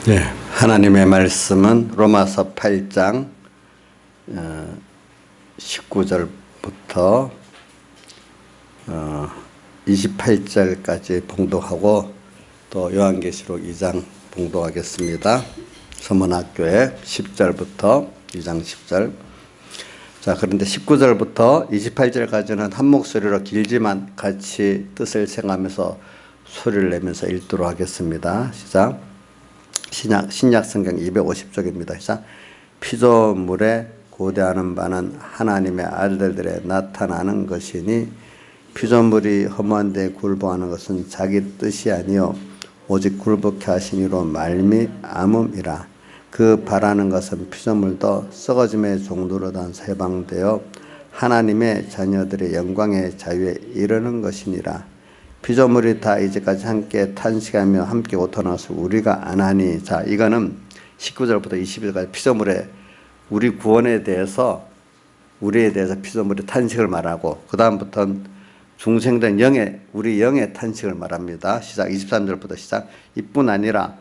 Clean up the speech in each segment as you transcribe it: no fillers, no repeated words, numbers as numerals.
네, 하나님의 말씀은 로마서 8장 19절부터 28절까지 봉독하고 또 요한계시록 2장 봉독하겠습니다. 서문학교에 10절부터 2장 10절. 자, 그런데 19절부터 28절까지는 한 목소리로 길지만 같이 뜻을 생각하면서 소리를 내면서 읽도록 하겠습니다. 시작. 신약 성경 250쪽입니다. 시작. 피조물에 고대하는 바는 하나님의 아들들에 나타나는 것이니 피조물이 허무한 데 굴복하는 것은 자기 뜻이 아니요 오직 굴복케 하신 이로 말미암음이라. 그 바라는 것은 피조물도 썩어짐의 종도로 단서 해방되어 하나님의 자녀들의 영광의 자유에 이르는 것이니라. 피조물이 다 이제까지 함께 탄식하며 함께 고통하는 것을 우리가 아나니. 자, 이거는 19절부터 20절까지 피조물의 우리 구원에 대해서 우리에 대해서 피조물의 탄식을 말하고 그 다음부터는 중생된 우리 영의 탄식을 말합니다. 시작. 23절부터 시작. 이뿐 아니라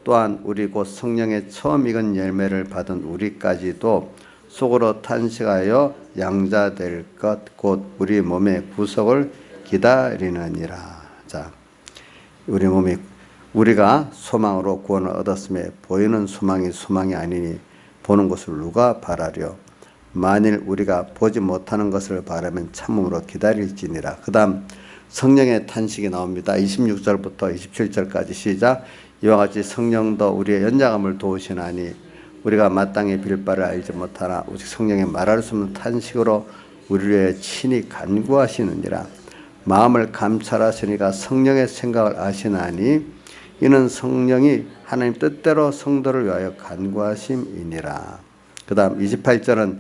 또한 우리 곧 성령의 처음 익은 열매를 받은 우리까지도 속으로 탄식하여 양자될 것 곧 우리 몸의 구속을 기다리느니라. 자, 우리가 소망으로 구원을 얻었음에 보이는 소망이 아니니 보는 것을 누가 바라려. 만일 우리가 보지 못하는 것을 바라면 참음으로 기다릴지니라. 그 다음 성령의 탄식이 나옵니다. 26절부터 27절까지 시작. 이와 같이 성령도 우리의 연약함을 도우시나니 우리가 마땅히 빌 바를 알지 못하나 오직 성령의 말할 수 없는 탄식으로 우리를 친히 간구하시느니라. 마음을 감찰하시니까 성령의 생각을 아시나니 이는 성령이 하나님 뜻대로 성도를 위하여 간구하심이니라. 그 다음 28절은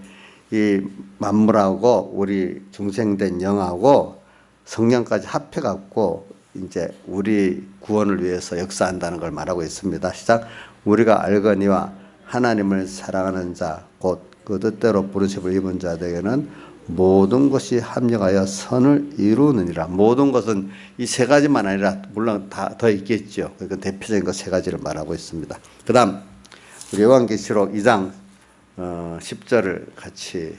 이 만물하고 우리 중생된 영하고 성령까지 합해갖고 이제 우리 구원을 위해서 역사한다는 걸 말하고 있습니다. 시작. 우리가 알거니와 하나님을 사랑하는 자 곧 그 뜻대로 부르심을 입은 자들에게는 모든 것이 합력하여 선을 이루느니라. 모든 것은 이 세 가지만 아니라 물론 다 더 있겠죠. 그러니까 대표적인 것 세 가지를 말하고 있습니다. 그 다음 우리 요한계시록 2장 10절을 같이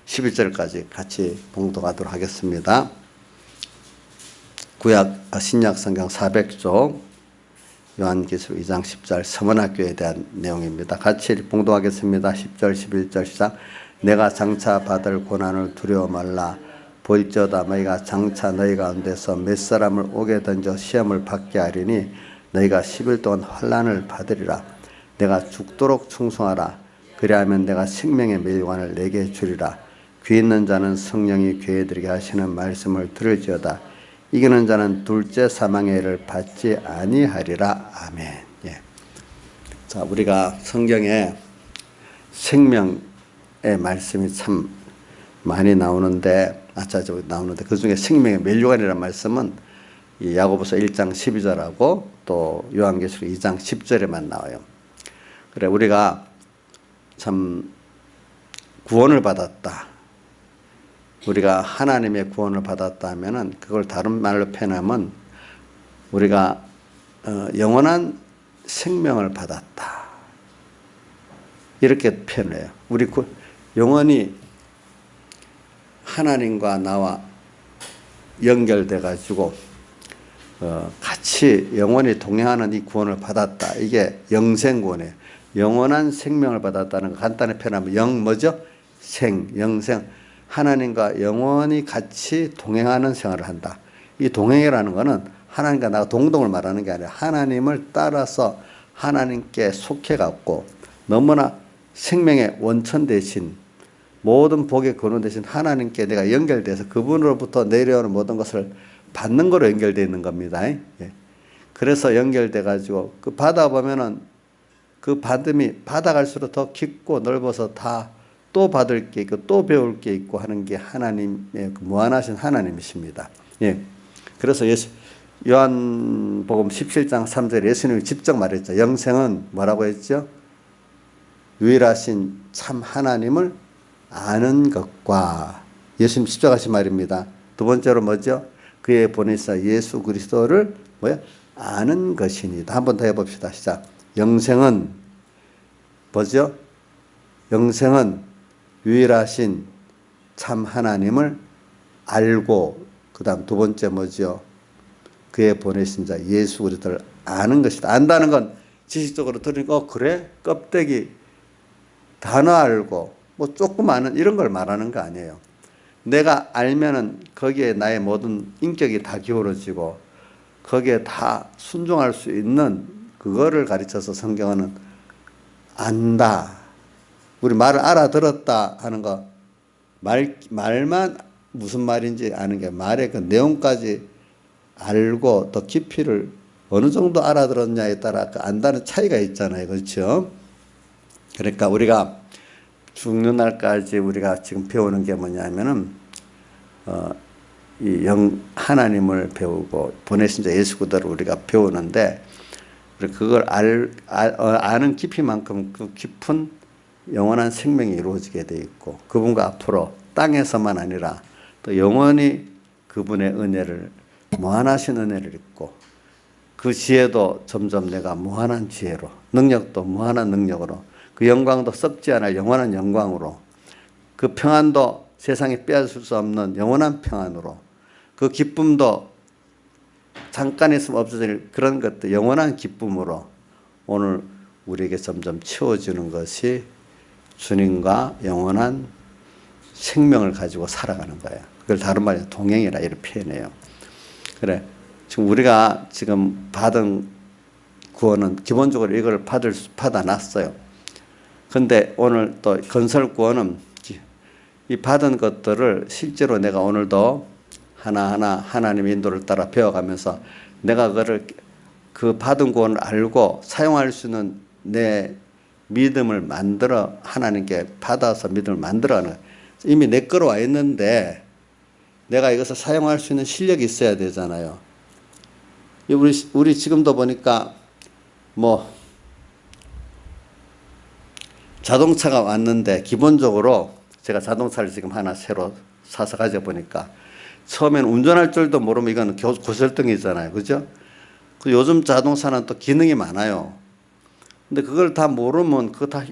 11절까지 같이 봉독하도록 하겠습니다. 신약 성경 400쪽 요한계시록 2장 10절 서문학교에 대한 내용입니다. 같이 봉독하겠습니다. 10절 11절 시작. 내가 장차 받을 고난을 두려워 말라. 볼지어다 너희가 장차 너희 가운데서 몇 사람을 오게 던져 시험을 받게 하리니 너희가 10일 동안 환난을 받으리라. 내가 죽도록 충성하라. 그리하면 내가 생명의 멸관을 내게 주리라. 귀 있는 자는 성령이 귀에들게 하시는 말씀을 들을지어다. 이기는 자는 둘째 사망의 해를 받지 아니하리라. 아멘. 예. 자, 우리가 성경에 생명의 말씀이 참 많이 나오는데 그 중에 생명의 멸류관이라는 말씀은 이 야고보서 1장 12절하고 또 요한계시록 2장 10절에만 나와요. 그래, 우리가 참 구원을 받았다. 우리가 하나님의 구원을 받았다 하면은 그걸 다른 말로 표현하면 우리가 영원한 생명을 받았다. 이렇게 표현해요. 우리 영원히 하나님과 나와 연결돼 가지고 같이 영원히 동행하는 이 구원을 받았다. 이게 영생구원이에요. 영원한 생명을 받았다는 거 간단히 표현하면 영생. 하나님과 영원히 같이 동행하는 생활을 한다. 이 동행이라는 것은 하나님과 나가 동동을 말하는 게 아니라 하나님을 따라서 하나님께 속해갖고 너무나 생명의 원천 대신 모든 복의 근원 대신 하나님께 내가 연결돼서 그분으로부터 내려오는 모든 것을 받는 거로 연결되어 있는 겁니다. 예. 그래서 연결돼가지고 그 받아보면은 그 받음이 받아갈수록 더 깊고 넓어서 다 또 받을 게 있고 또 배울 게 있고 하는 게 하나님의 무한하신 하나님이십니다. 예. 그래서 요한복음 17장 3절에 예수님이 직접 말했죠. 영생은 뭐라고 했죠? 유일하신 참 하나님을 아는 것과 예수님 직접 하신 말입니다. 두 번째로 뭐죠? 그의 보내사 예수 그리스도를 아는 것이니다. 한 번 더 해봅시다. 시작. 영생은 뭐죠? 영생은 유일하신 참 하나님을 알고, 그 다음 두 번째 뭐죠? 그의 보내신 자 예수 그리스도를 아는 것이다. 안다는 건 지식적으로 들으니까 그래? 껍데기 단어 알고 뭐 조금 아는 이런 걸 말하는 거 아니에요. 내가 알면은 거기에 나의 모든 인격이 다 기울어지고 거기에 다 순종할 수 있는 그거를 가르쳐서 성경은 안다. 우리 말을 알아들었다 하는 거 말만 무슨 말인지 아는 게 말의 그 내용까지 알고 더 깊이를 어느 정도 알아들었냐에 따라 그 안다는 차이가 있잖아요. 그렇죠? 그러니까 우리가 죽는 날까지 우리가 지금 배우는 게 뭐냐면은 이 하나님을 배우고 보내신 자 예수 그리스도를 우리가 배우는데 그걸 아는 깊이만큼 그 깊은 영원한 생명이 이루어지게 돼 있고 그분과 앞으로 땅에서만 아니라 또 영원히 그분의 은혜를 무한하신 은혜를 입고 그 지혜도 점점 내가 무한한 지혜로 능력도 무한한 능력으로 그 영광도 썩지 않을 영원한 영광으로 그 평안도 세상에 빼앗을 수 없는 영원한 평안으로 그 기쁨도 잠깐 있으면 없어질 그런 것도 영원한 기쁨으로 오늘 우리에게 점점 채워지는 것이 주님과 영원한 생명을 가지고 살아가는 거예요. 그걸 다른 말로 동행이라 이렇게 표현해요. 그래, 지금 우리가 지금 받은 구원은 기본적으로 이걸 받아놨어요. 근데 오늘 또 건설 구원은 이 받은 것들을 실제로 내가 오늘도 하나하나 하나님의 인도를 따라 배워가면서 내가 그거를 그 받은 구원을 알고 사용할 수 있는 내 믿음을 만들어 하나님께 받아서 믿음을 만들어가는 거예요. 이미 내 거로 와 있는데 내가 이것을 사용할 수 있는 실력이 있어야 되잖아요. 우리 지금도 보니까 뭐 자동차가 왔는데 기본적으로 제가 자동차를 지금 하나 새로 사서 가져보니까 처음엔 운전할 줄도 모르면 이건 고설등이잖아요. 그죠? 요즘 자동차는 또 기능이 많아요. 근데 그걸 다 모르면 그거 다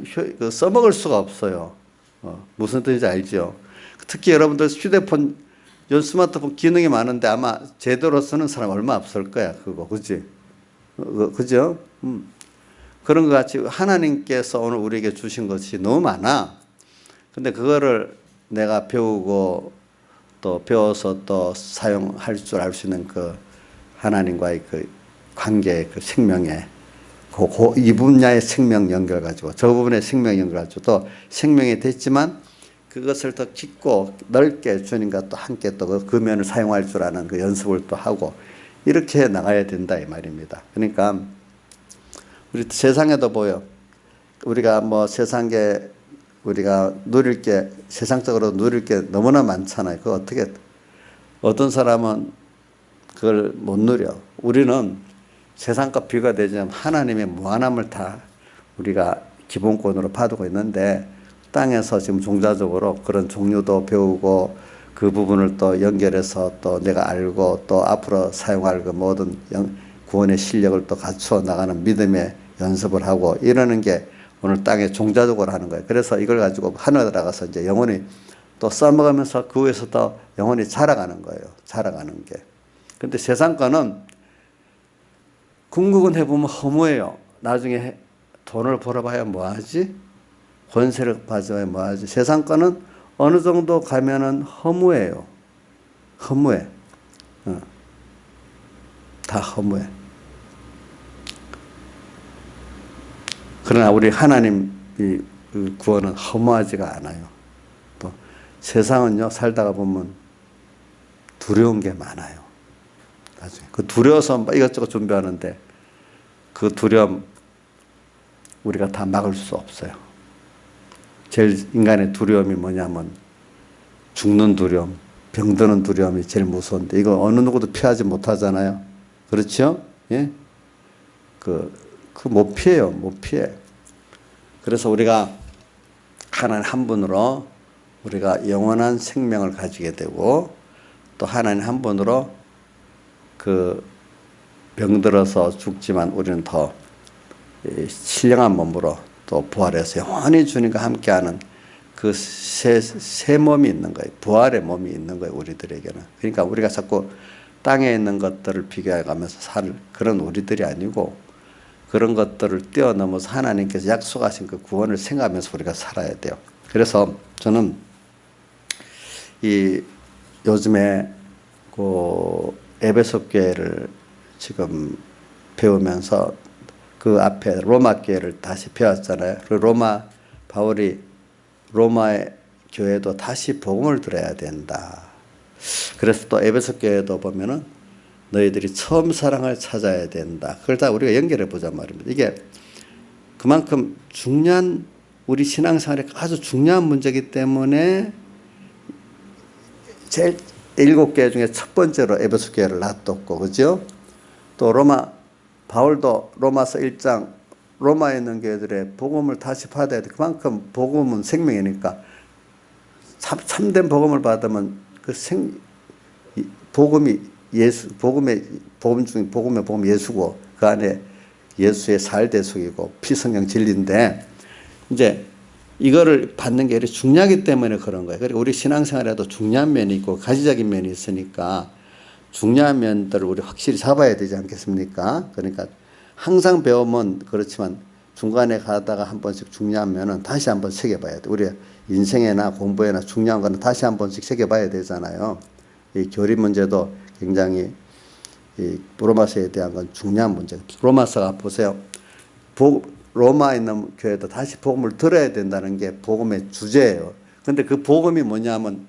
써먹을 수가 없어요. 무슨 뜻인지 알죠? 특히 여러분들 휴대폰, 스마트폰 기능이 많은데 아마 제대로 쓰는 사람 얼마 없을 거야. 그거. 그지? 그죠? 그런 것 같이 하나님께서 오늘 우리에게 주신 것이 너무 많아. 근데 그거를 내가 배우고 또 배워서 또 사용할 줄 알 수 있는 그 하나님과의 그 관계, 그 생명의 이 분야의 생명 연결 가지고 저 부분의 생명 연결 가지고 또 생명이 됐지만 그것을 더 깊고 넓게 주님과 또 함께 또 그 면을 사용할 줄 아는 그 연습을 또 하고 이렇게 나가야 된다 이 말입니다. 그러니까 우리 세상에도 보여. 우리가 뭐 세상에 우리가 누릴 게 세상적으로 누릴 게 너무나 많잖아요. 그거 어떻게 어떤 사람은 그걸 못 누려. 우리는 세상과 비교가 되지 않는 하나님의 무한함을 다 우리가 기본권으로 받고 있는데 땅에서 지금 종자적으로 그런 종류도 배우고 그 부분을 또 연결해서 또 내가 알고 또 앞으로 사용할 그 모든 구원의 실력을 또 갖추어 나가는 믿음의 연습을 하고 이러는 게 오늘 땅에 종자적으로 하는 거예요. 그래서 이걸 가지고 하늘에 나가서 이제 영원히 또 써먹으면서 그 위에서 더 영원히 자라가는 거예요. 자라가는 게. 근데 세상 거는 궁극은 해보면 허무해요. 나중에 돈을 벌어봐야 뭐하지? 권세를 가져야 뭐하지? 세상 거는 어느 정도 가면은 허무해요. 허무해. 다 허무해. 그러나 우리 하나님 구원은 허무하지가 않아요. 또 세상은요 살다가 보면 두려운 게 많아요. 나중에 그 두려워서 이것저것 준비하는데 그 두려움 우리가 다 막을 수 없어요. 제일 인간의 두려움이 뭐냐면 죽는 두려움, 병드는 두려움이 제일 무서운데 이거 어느 누구도 피하지 못하잖아요. 그렇죠? 예? 못 피해요. 못 피해. 그래서 우리가 하나님 한 분으로 우리가 영원한 생명을 가지게 되고 또 하나님 한 분으로 그 병들어서 죽지만 우리는 더 신령한 몸으로 또 부활해서 영원히 주님과 함께하는 그 새 몸이 있는 거예요. 부활의 몸이 있는 거예요, 우리들에게는. 그러니까 우리가 자꾸 땅에 있는 것들을 비교해 가면서 살 그런 우리들이 아니고, 그런 것들을 뛰어넘어서 하나님께서 약속하신 그 구원을 생각하면서 우리가 살아야 돼요. 그래서 저는 이 요즘에 그 에베소 교회를 지금 배우면서 그 앞에 로마 교회를 다시 배웠잖아요. 그 바울이 로마의 교회도 다시 복음을 들어야 된다. 그래서 또 에베소 교회도 보면은 너희들이 처음 사랑을 찾아야 된다. 그걸 다 우리가 연결해 보자 말입니다. 이게 그만큼 중요한, 우리 신앙생활에 아주 중요한 문제이기 때문에 제일 7개 중에 첫 번째로 에베소 교회를 놔뒀고, 그죠? 또 바울도 로마서 1장 로마에 있는 교회들의 복음을 다시 받아야 돼. 그만큼 복음은 생명이니까 참된 복음을 받으면 복음이 복음의 복음 예수고, 그 안에 예수의 살대속이고 피성령 진리인데, 이제 이거를 받는 게 중요하기 때문에 그런 거예요. 그리고 우리 신앙생활에도 중요한 면이 있고 가시적인 면이 있으니까 중요한 면들을 우리 확실히 잡아야 되지 않겠습니까? 그러니까 항상 배우면 그렇지만 중간에 가다가 한 번씩 중요한 면은 다시 한 번 새겨봐야 돼. 우리 인생에나 공부에나 중요한 거는 다시 한 번씩 새겨봐야 되잖아요. 이 교리 문제도 굉장히 이 로마서에 대한 건 중요한 문제예요. 로마서가 보세요. 로마에 있는 교회도 다시 복음을 들어야 된다는 게 복음의 주제예요. 근데 그 복음이 뭐냐면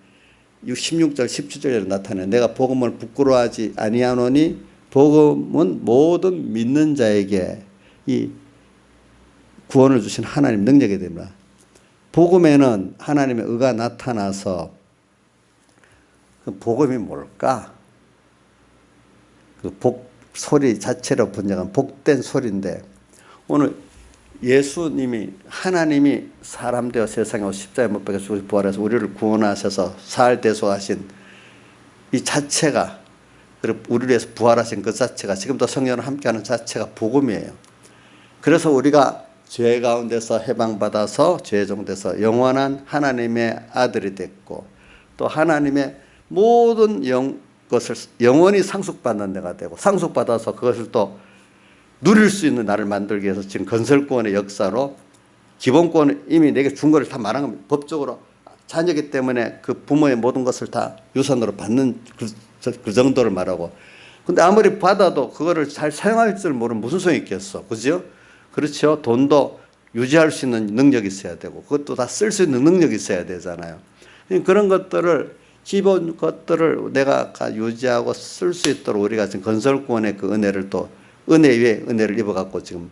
16절 17절에 나타나요. 내가 복음을 부끄러워하지 아니하노니 복음은 모든 믿는 자에게 이 구원을 주신 하나님 능력이 됩니다. 복음에는 하나님의 의가 나타나서, 그 복음이 뭘까? 그 소리 자체로 번역한 복된 소리인데, 오늘 하나님이 사람 되어 세상에 오셔 십자가에 못 박혀 죽으시고 부활해서 우리를 구원하셔서 사할대속하신 이 자체가, 그리고 우리를 위해서 부활하신 그 자체가, 지금도 성령을 함께하는 자체가 복음이에요. 그래서 우리가 죄 가운데서 해방받아서 죄종돼서 영원한 하나님의 아들이 됐고, 또 하나님의 모든 것을 영원히 상속받는 데가 되고, 상속받아서 그것을 또 누릴 수 있는 나를 만들기 위해서 지금 건설권의 역사로 기본권을 이미 내게 준 거를 다 말한 겁니다. 법적으로 자녀이기 때문에 그 부모의 모든 것을 다 유산으로 받는 그 정도를 말하고, 근데 아무리 받아도 그거를 잘 사용할 줄 모르면 무슨 소용이 있겠어. 그죠? 그렇죠. 돈도 유지할 수 있는 능력이 있어야 되고, 그것도 다 쓸 수 있는 능력이 있어야 되잖아요. 그런 것들을, 기본 것들을 내가 유지하고 쓸 수 있도록 우리가 지금 건설권의 그 은혜를 또 은혜 위에 은혜를 입어갖고 지금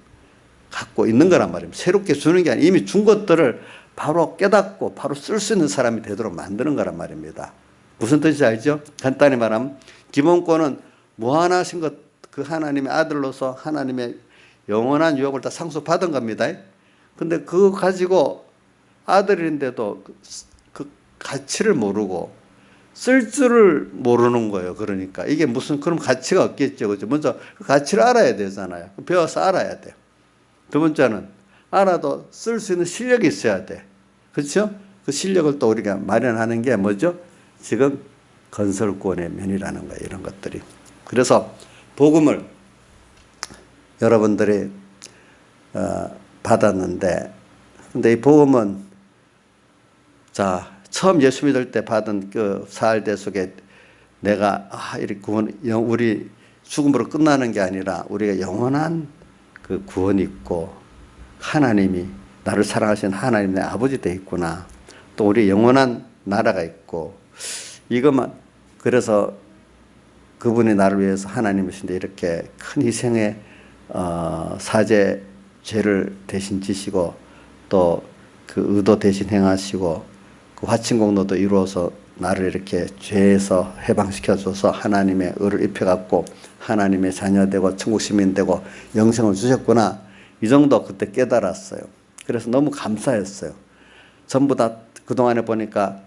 갖고 있는 거란 말입니다. 새롭게 주는 게 아니라 이미 준 것들을 바로 깨닫고 바로 쓸 수 있는 사람이 되도록 만드는 거란 말입니다. 무슨 뜻인지 알죠? 간단히 말하면 기본권은 무한하신 것, 그 하나님의 아들로서 하나님의 영원한 유업을 다 상속받은 겁니다. 근데 그거 가지고 아들인데도 그 가치를 모르고 쓸 줄을 모르는 거예요. 그러니까 이게 무슨 그런 가치가 없겠죠. 그죠? 먼저 그 가치를 알아야 되잖아요. 배워서 알아야 돼요. 두 번째는 알아도 쓸 수 있는 실력이 있어야 돼. 그렇죠? 그 실력을 또 우리가 마련하는 게 뭐죠? 지금 건설권의 면이라는 거예요. 이런 것들이. 그래서 복음을 여러분들이 받았는데, 근데 이 복음은 처음 예수 믿을 때 받은 그 사할대속에 내가 이렇게 우리 죽음으로 끝나는 게 아니라 우리가 영원한 그 구원이 있고, 하나님이 나를 사랑하신 하나님 내 아버지 돼 있구나. 또 우리 영원한 나라가 있고, 이것만, 그래서 그분이 나를 위해서 하나님이신데 이렇게 큰 희생의 사죄 죄를 대신 지시고, 또 그 의도 대신 행하시고, 그 화친공로도 이루어서 나를 이렇게 죄에서 해방시켜줘서 하나님의 의를 입혀갖고 하나님의 자녀 되고 천국 시민 되고 영생을 주셨구나. 이 정도 그때 깨달았어요. 그래서 너무 감사했어요. 전부 다 그동안에 보니까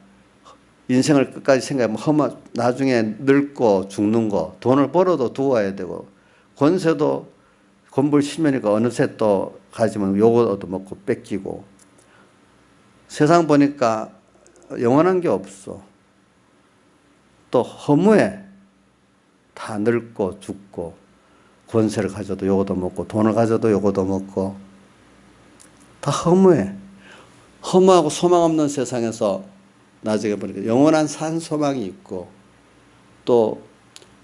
인생을 끝까지 생각하면 나중에 늙고 죽는 거, 돈을 벌어도 두어야 되고, 권세도 건물 심으니까 어느새 또 가지면 요거 얻어먹고 뺏기고 세상 보니까 영원한 게 없어. 또 허무해. 다 늙고 죽고 권세를 가져도 요거도 먹고 돈을 가져도 요거도 먹고 다 허무해. 허무하고 소망 없는 세상에서 나중에 보니까 영원한 산 소망이 있고 또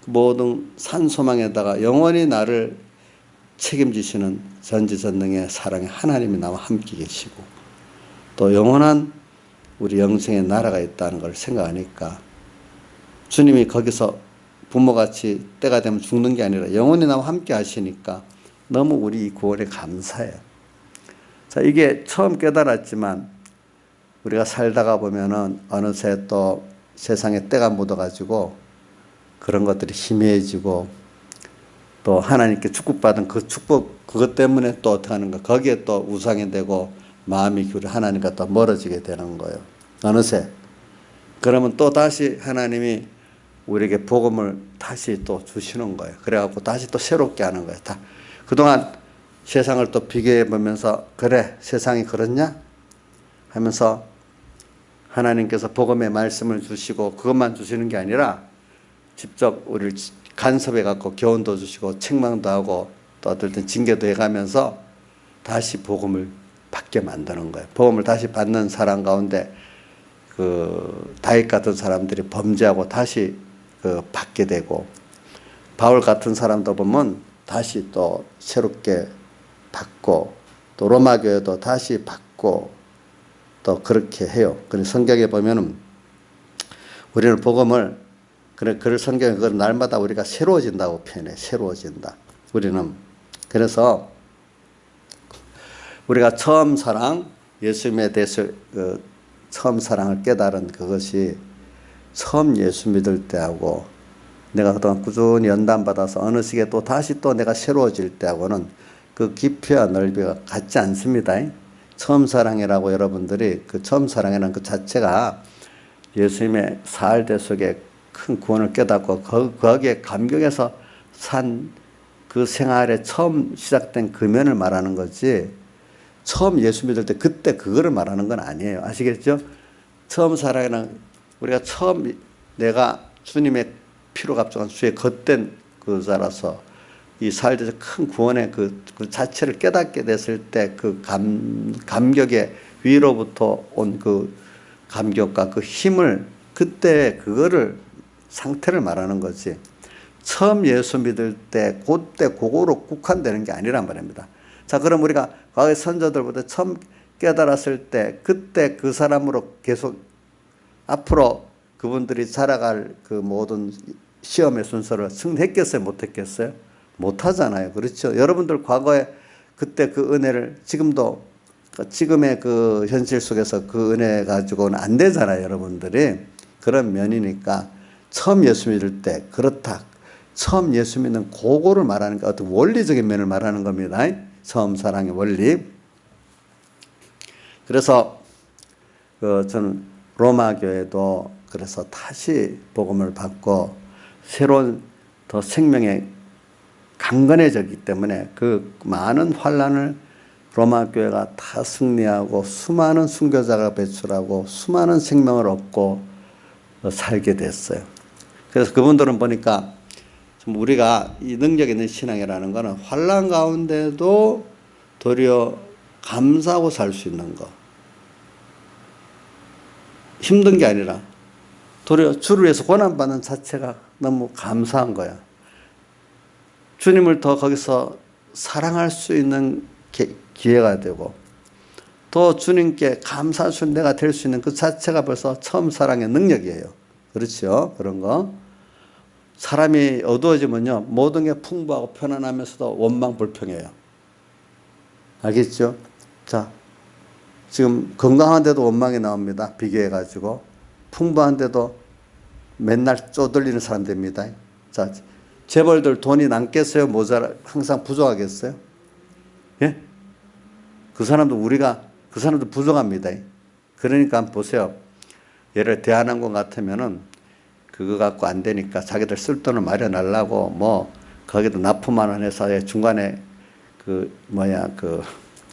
모든 산 소망에다가 영원히 나를 책임지시는 전지전능의 사랑의 하나님이 나와 함께 계시고 또 영원한 우리 영생의 나라가 있다는 걸 생각하니까 주님이 거기서 부모같이 때가 되면 죽는 게 아니라 영원히 나와 함께 하시니까 너무 우리 이 구원에 감사해요. 자, 이게 처음 깨달았지만 우리가 살다가 보면은 어느새 또 세상에 때가 묻어가지고 그런 것들이 희미해지고 또 하나님께 축복받은 그 축복 그것 때문에 또 어떻게 하는가 거기에 또 우상이 되고 마음이 기울여 하나님과 또 멀어지게 되는 거예요. 어느새 그러면 또 다시 하나님이 우리에게 복음을 다시 또 주시는 거예요. 그래갖고 다시 또 새롭게 하는 거예요. 다 그동안 세상을 또 비교해 보면서 그래 세상이 그렇냐 하면서 하나님께서 복음의 말씀을 주시고 그것만 주시는 게 아니라 직접 우리를 간섭해 갖고 교훈도 주시고 책망도 하고 또 어떨 땐 징계도 해가면서 다시 복음을 받게 만드는 거예요. 복음을 다시 받는 사람 가운데 그 다윗 같은 사람들이 범죄하고 다시 그 받게 되고 바울 같은 사람도 보면 다시 또 새롭게 받고 또 로마 교회도 다시 받고 또 그렇게 해요. 그래서 성경에 보면은 우리는 복음을 그 성경에 그걸 날마다 우리가 새로워진다고 표현해. 새로워진다. 우리는 그래서 우리가 처음 사랑 예수님에 대해서 그 처음 사랑을 깨달은 그것이 처음 예수 믿을 때하고 내가 그동안 꾸준히 연단받아서 어느 시기에 또 다시 또 내가 새로워질 때하고는 그 깊이와 넓이가 같지 않습니다. 처음 사랑이라고 여러분들이 그 처음 사랑이라는 그 자체가 예수님의 사활대 속에 큰 구원을 깨닫고 거기에 감격해서 산 그 생활에 처음 시작된 금연을 말하는 거지 처음 예수 믿을 때 그때 그거를 말하는 건 아니에요. 아시겠죠? 처음 사랑이란 우리가 처음 내가 주님의 피로 값정한 주의 겉된 그 자라서 이 사활에서 큰 구원의 그 자체를 깨닫게 됐을 때 그 감격의 위로부터 온 그 감격과 그 힘을 그때 그거를 상태를 말하는 거지. 처음 예수 믿을 때 그때 그거로 국한되는 게 아니란 말입니다. 자, 그럼 우리가 과거의 선조들보다 처음 깨달았을 때 그때 그 사람으로 계속 앞으로 그분들이 살아갈 그 모든 시험의 순서를 승리했겠어요? 못했겠어요? 못하잖아요. 그렇죠? 여러분들 과거에 그때 그 은혜를 지금도 지금의 그 현실 속에서 그 은혜 가지고는 안 되잖아요. 여러분들이. 그런 면이니까 처음 예수 믿을 때 그렇다. 처음 예수 믿는 그거를 말하는 게 어떤 원리적인 면을 말하는 겁니다. 처음 사랑의 원리. 그래서 저는 로마 교회도 그래서 다시 복음을 받고 새로운 더 생명에 강건해졌기 때문에 그 많은 환난을 로마 교회가 다 승리하고 수많은 순교자가 배출하고 수많은 생명을 얻고 살게 됐어요. 그래서 그분들은 보니까 좀 우리가 이 능력 있는 신앙이라는 거는 환난 가운데도 도리어 감사하고 살 수 있는 거. 힘든 게 아니라 도리어 주를 위해서 고난받는 자체가 너무 감사한 거야. 주님을 더 거기서 사랑할 수 있는 기회가 되고 또 주님께 감사할 수 있는 내가 될 수 있는 그 자체가 벌써 처음 사랑의 능력이에요. 그렇죠? 그런 거. 사람이 어두워지면요 모든 게 풍부하고 편안하면서도 원망불평해요. 알겠죠? 자, 지금 건강한데도 원망이 나옵니다. 비교해가지고. 풍부한데도 맨날 쪼들리는 사람들입니다. 자, 재벌들 돈이 남겠어요? 항상 부족하겠어요? 예? 그 사람도 부족합니다. 그러니까 보세요. 예를 대한항공 같으면은 그거 갖고 안 되니까 자기들 쓸 돈을 마련하려고 뭐 거기도 납품하는 회사에 중간에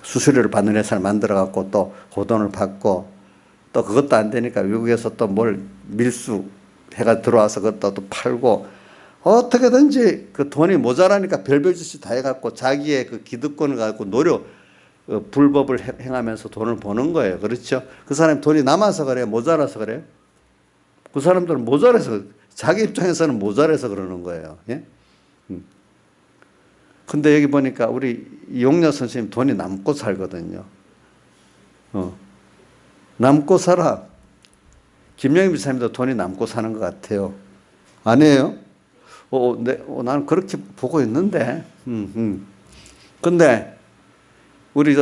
수수료를 받는 회사를 만들어 갖고 또 그 돈을 받고 또 그것도 안 되니까 외국에서 또 뭘 밀수해가 들어와서 그것도 또 팔고 어떻게든지 그 돈이 모자라니까 별별 짓이 다 해갖고 자기의 그 기득권을 갖고 불법을 행하면서 돈을 버는 거예요. 그렇죠? 그 사람이 돈이 남아서 그래요? 모자라서 그래요? 그 사람들은 모자라서, 자기 입장에서는 모자라서 그러는 거예요. 예? 근데 여기 보니까 우리 용녀 선생님 돈이 남고 살거든요. 남고 살아. 김영임 지사님도 돈이 남고 사는 것 같아요. 아니에요? 나는 그렇게 보고 있는데. 근데 우리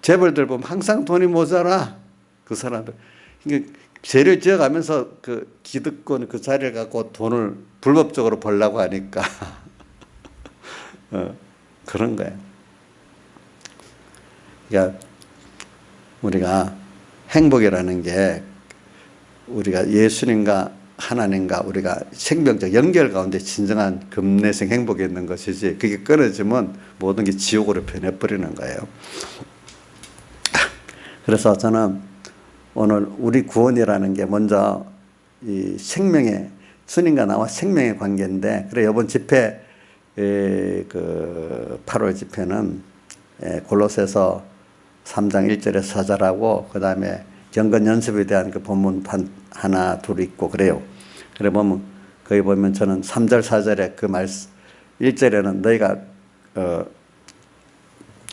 재벌들 보면 항상 돈이 모자라. 그 사람들. 그러니까 죄를 지어가면서 그 기득권 그 자리를 갖고 돈을 불법적으로 벌려고 하니까. 그런 거예요. 그러니까 우리가 행복이라는 게 우리가 예수님과 하나님과 우리가 생명적 연결 가운데 진정한 금내생 행복이 있는 것이지, 그게 끊어지면 모든 게 지옥으로 변해버리는 거예요. 그래서 저는 오늘 우리 구원이라는 게 먼저 이 생명의, 주님과 나와 생명의 관계인데, 그래 이번 집회 그 8월 집회는 골로새서 3장 1절에서 4절하고 그 다음에 경건 연습에 대한 그 본문 하나 둘 있고 그래요. 그래 보면 거기 보면 저는 3절 4절에 그 말씀 1절에는 너희가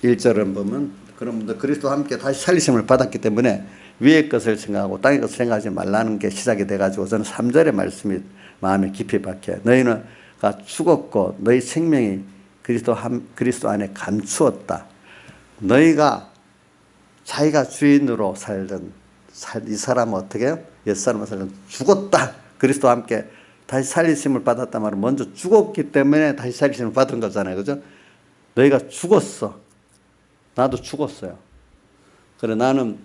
1절은 보면 그럼 너 그리스도와 함께 다시 살리심을 받았기 때문에 위의 것을 생각하고 땅의 것을 생각하지 말라는 게 시작이 돼가지고 저는 3절의 말씀이 마음에 깊이 박혀요. 너희는 죽었고 너희 생명이 그리스도 안에 감추었다. 너희가 자기가 주인으로 살던 이 사람은 어떻게 해요? 옛사람은 살던 죽었다. 그리스도와 함께 다시 살리심을 받았단 말은 먼저 죽었기 때문에 다시 살리심을 받은 거잖아요. 그죠? 너희가 죽었어. 나도 죽었어요. 그래 나는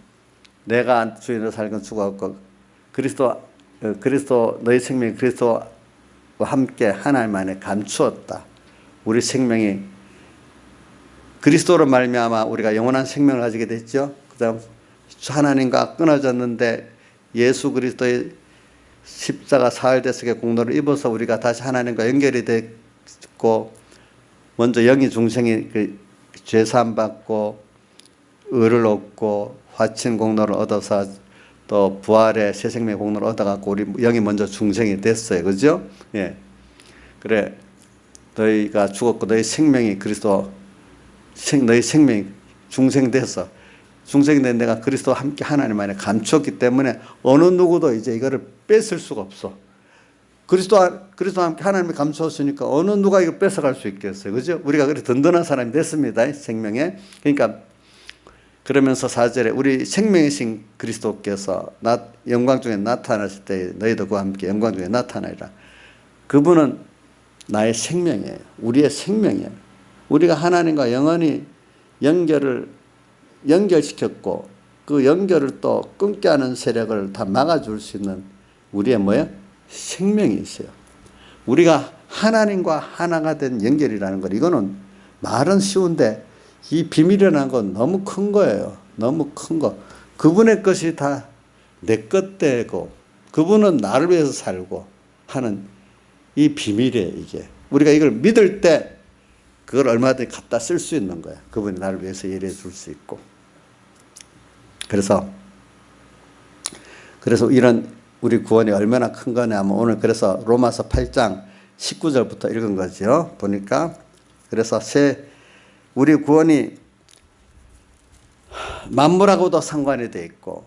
내가 주인으로 살건 죽었고 그리스도 너희 생명이 그리스도와 함께 하나님 안에 감추었다. 우리 생명이 그리스도로 말미암아 우리가 영원한 생명을 가지게 됐죠. 그다음 하나님과 끊어졌는데 예수 그리스도의 십자가 사흘대속의 공로를 입어서 우리가 다시 하나님과 연결이 됐고, 먼저 영이 중생이 그 죄사함 받고 의를 얻고 화친 공로를 얻어서 또 부활의 새 생명의 공로를 얻어갖고 우리 영이 먼저 중생이 됐어요. 그죠? 예. 그래 너희가 죽었고 너희 생명이 너희 생명이 중생돼서 중생이 된 내가 그리스도와 함께 하나님 안에 감추었기 때문에 어느 누구도 이제 이거를 뺏을 수가 없어. 그리스도와 함께 하나님이 감추었으니까 어느 누가 이걸 뺏어갈 수 있겠어요. 그죠? 우리가 그래 든든한 사람이 됐습니다. 생명에. 그러니까 그러면서 4절에 우리 생명이신 그리스도께서 영광 중에 나타나실 때 너희도 그와 함께 영광 중에 나타나리라. 그분은 나의 생명이에요. 우리의 생명이에요. 우리가 하나님과 영원히 연결시켰고 그 연결을 또 끊게 하는 세력을 다 막아줄 수 있는 우리의 생명이 있어요. 우리가 하나님과 하나가 된 연결이라는 것, 이거는 말은 쉬운데 이 비밀이라는 건 너무 큰 거예요. 너무 큰 거. 그분의 것이 다 내 것 되고 그분은 나를 위해서 살고 하는 이 비밀이에요. 이게 우리가 이걸 믿을 때 그걸 얼마든지 갖다 쓸 수 있는 거예요. 그분이 나를 위해서 일해 줄 수 있고. 그래서 이런 우리 구원이 얼마나 큰 거냐면 오늘 그래서 로마서 8장 19절부터 읽은 거죠. 보니까 그래서 우리 구원이 만물하고도 상관이 돼 있고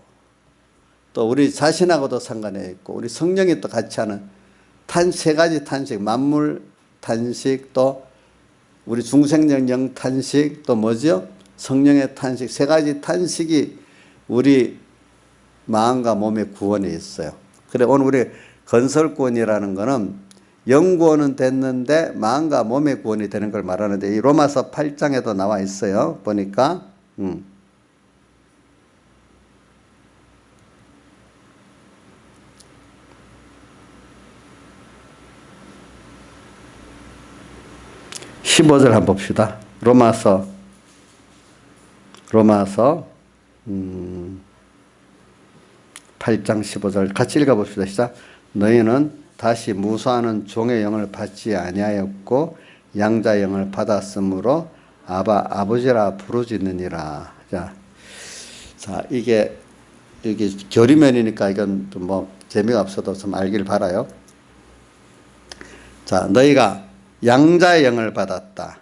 또 우리 자신하고도 상관이 있고 우리 성령이 또 같이 하는 세 가지 탄식, 만물 탄식, 또 우리 중생적 영 탄식, 또 뭐죠? 성령의 탄식, 세 가지 탄식이 우리 마음과 몸의 구원에 있어요. 그래 오늘 우리 건설구원이라는 거는 영구원은 됐는데 마음과 몸의 구원이 되는 걸 말하는데 이 로마서 8장에도 나와 있어요. 보니까 15절 한번 봅시다. 로마서 로마서 8장 15절 같이 읽어봅시다. 시작. 너희는 다시 무수하는 종의 영을 받지 아니하였고 양자의 영을 받았으므로 아바 아버지라 부르짖느니라. 자 이게 교리면이니까 이건 뭐 재미가 없어도 좀 알길 바라요. 자, 너희가 양자의 영을 받았다.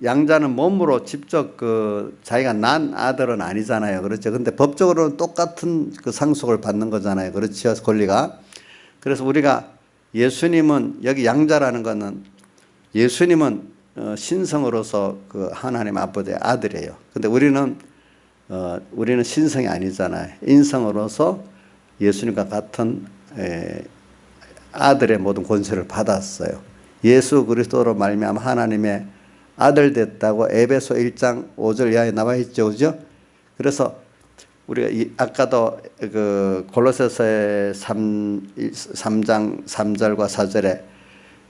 양자는 몸으로 직접 자기가 난 아들은 아니잖아요. 그렇죠. 근데 법적으로는 똑같은 그 상속을 받는 거잖아요. 그렇죠. 권리가. 그래서 우리가 예수님은 여기 양자라는 거는 예수님은 신성으로서 그 하나님 아버지의 아들이에요. 근데 우리는 신성이 아니잖아요. 인성으로서 예수님과 같은 아들의 모든 권세를 받았어요. 예수 그리스도로 말미암아 하나님의 아들 됐다고 에베소 1장 5절 이하에 나와 있죠. 그죠? 그래서 우리가 아까도 그 골로새서의 3장 3절과 4절에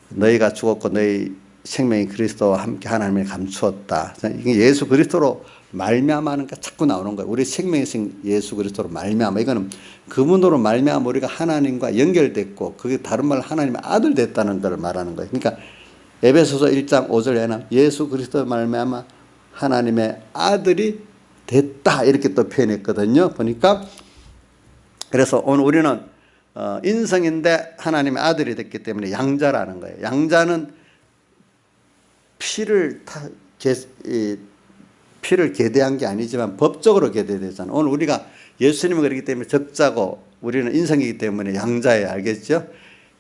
너희가 죽었고 너희 생명이 그리스도와 함께 하나님을 감추었다. 이게 예수 그리스도로 말미암아는 게 자꾸 나오는 거예요. 우리 생명이신 예수 그리스도로 말미암아. 이거는 그분으로 말미암아 우리가 하나님과 연결됐고 그게 다른 말로 하나님의 아들 됐다는 걸 말하는 거예요. 그러니까 에베소서 1장 5절에는 예수 그리스도 말미암아 하나님의 아들이 됐다 이렇게 또 표현했거든요. 보니까 그래서 오늘 우리는 인성인데 하나님의 아들이 됐기 때문에 양자라는 거예요. 양자는 피를 계대한 게 아니지만 법적으로 계대되잖아요. 오늘 우리가 예수님은 그렇기 때문에 적자고 우리는 인성이기 때문에 양자예요. 알겠죠?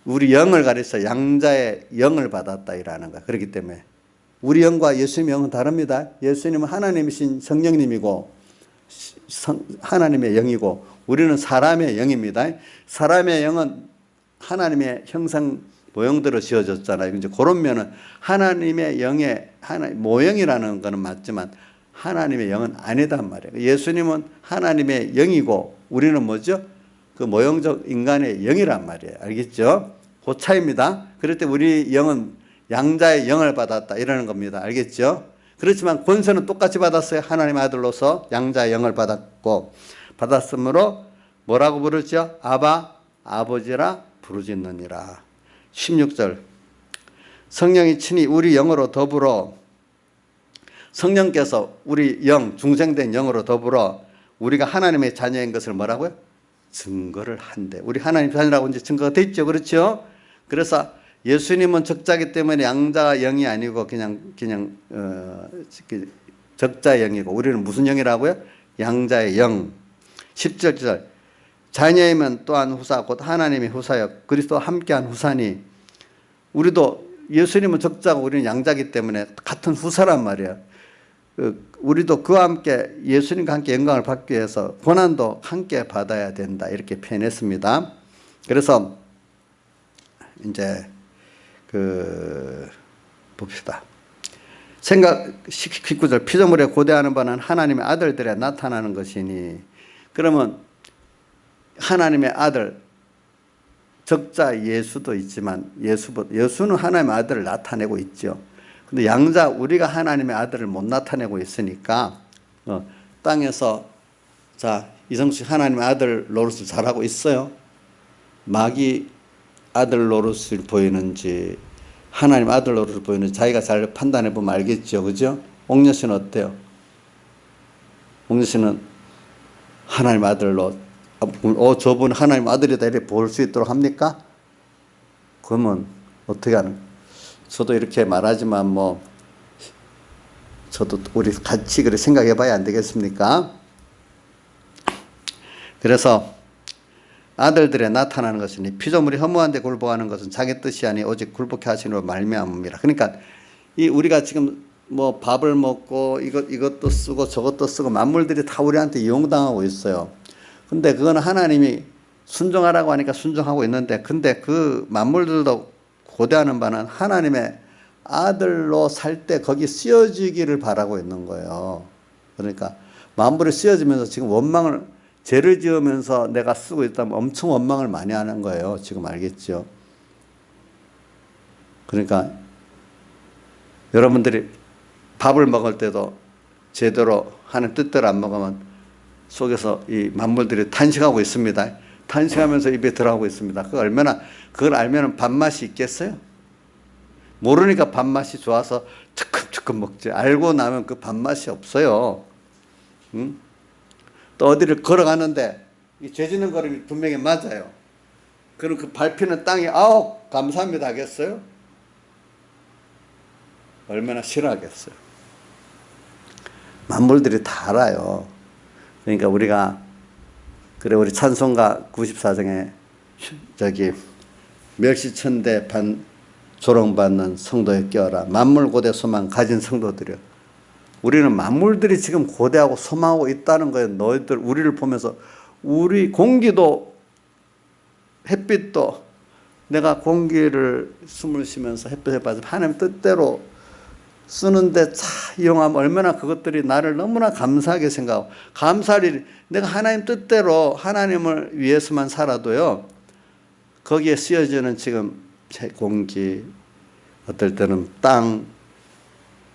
우리 영을 가려서 양자의 영을 받았다 이라는 거야. 그렇기 때문에 우리 영과 예수님의 영은 다릅니다. 예수님은 하나님이신 성령님이고 하나님의 영이고 우리는 사람의 영입니다. 사람의 영은 하나님의 형상 모형대로 지어졌잖아요. 이제 그런 면은 하나님의 영의 모형이라는 거는 맞지만 하나님의 영은 아니단 말이에요. 예수님은 하나님의 영이고 우리는 뭐죠? 그 모형적 인간의 영이란 말이에요. 알겠죠? 그 차이입니다. 그럴 때 우리 영은 양자의 영을 받았다 이러는 겁니다. 알겠죠? 그렇지만 권세는 똑같이 받았어요. 하나님의 아들로서 양자의 영을 받았으므로 뭐라고 부르죠? 아바 아버지라 부르짖느니라. 16절 성령이 친히 우리 영으로 더불어 성령께서 우리 영 중생된 영으로 더불어 우리가 하나님의 자녀인 것을 뭐라고요? 증거를 한대. 우리 하나님 자녀라고 이제 증거가 됐죠. 그렇죠? 그래서 예수님은 적자기 때문에 양자 영이 아니고 그냥 적자의 영이고 우리는 무슨 영이라고요? 양자의 영. 17절 자녀이면 또한 후사 곧 하나님의 후사여 그리스도와 함께한 후사니 우리도 예수님은 적자고 우리는 양자기 때문에 같은 후사란 말이에요. 우리도 그와 함께 예수님과 함께 영광을 받기 위해서 고난도 함께 받아야 된다 이렇게 표현했습니다. 그래서 이제 봅시다. 생각 19절 피조물에 고대하는 바는 하나님의 아들들에 나타나는 것이니 그러면 하나님의 아들 적자 예수도 있지만 예수는 하나님의 아들을 나타내고 있죠. 근데 양자 우리가 하나님의 아들을 못 나타내고 있으니까 땅에서 자 이성식 하나님의 아들 노릇을 잘하고 있어요. 마귀 아들 노릇을 보이는지 하나님 아들 노릇을 보이는지 자기가 잘 판단해 보면 알겠죠. 그죠? 옥녀 씨는 어때요? 옥녀 씨는 하나님 아들로 저분 하나님 아들이다 이렇게 볼 수 있도록 합니까? 그러면 어떻게 하는? 저도 이렇게 말하지만 뭐 저도 우리 같이 그래 생각해 봐야 안 되겠습니까? 그래서 아들들에 나타나는 것은 피조물이 허무한 데 굴복하는 것은 자기 뜻이 아니 오직 굴복해 하시는 말미암음이라. 그러니까 이 우리가 지금 뭐 밥을 먹고 이것도 쓰고 저것도 쓰고 만물들이 다 우리한테 이용당하고 있어요. 근데 그거는 하나님이 순종하라고 하니까 순종하고 있는데 근데 그 만물들도 고대하는 바는 하나님의 아들로 살 때 거기 쓰여지기를 바라고 있는 거예요. 그러니까 만물이 쓰여지면서 지금 죄를 지으면서 내가 쓰고 있다면 엄청 원망을 많이 하는 거예요. 지금 알겠죠? 그러니까 여러분들이 밥을 먹을 때도 제대로 하는 뜻대로 안 먹으면 속에서 이 만물들이 탄식하고 있습니다. 탄식하면서 입에 들어가고 있습니다. 그걸 알면은 밥맛이 있겠어요? 모르니까 밥맛이 좋아서 척흡척흡 먹지. 알고 나면 그 밥맛이 없어요. 응? 또 어디를 걸어가는데 이 죄짓는 걸음이 분명히 맞아요. 그럼 그 밟히는 땅이 아우 감사합니다 하겠어요? 얼마나 싫어하겠어요. 만물들이 다 알아요. 그러니까 우리가 우리 찬송가 94장에 멸시천대 조롱받는 성도에 껴라. 만물 고대 소망 가진 성도들이요. 우리는 만물들이 지금 고대하고 소망하고 있다는 거예요. 너희들 우리를 보면서 우리 공기도 햇빛도 내가 공기를 숨을 쉬면서 햇빛에 빠져 하나님 뜻대로 쓰는데 이용하면 얼마나 그것들이 나를 너무나 감사하게 생각하고 감사를 내가 하나님 뜻대로 하나님을 위해서만 살아도요. 거기에 쓰여지는 지금 공기 어떨 때는 땅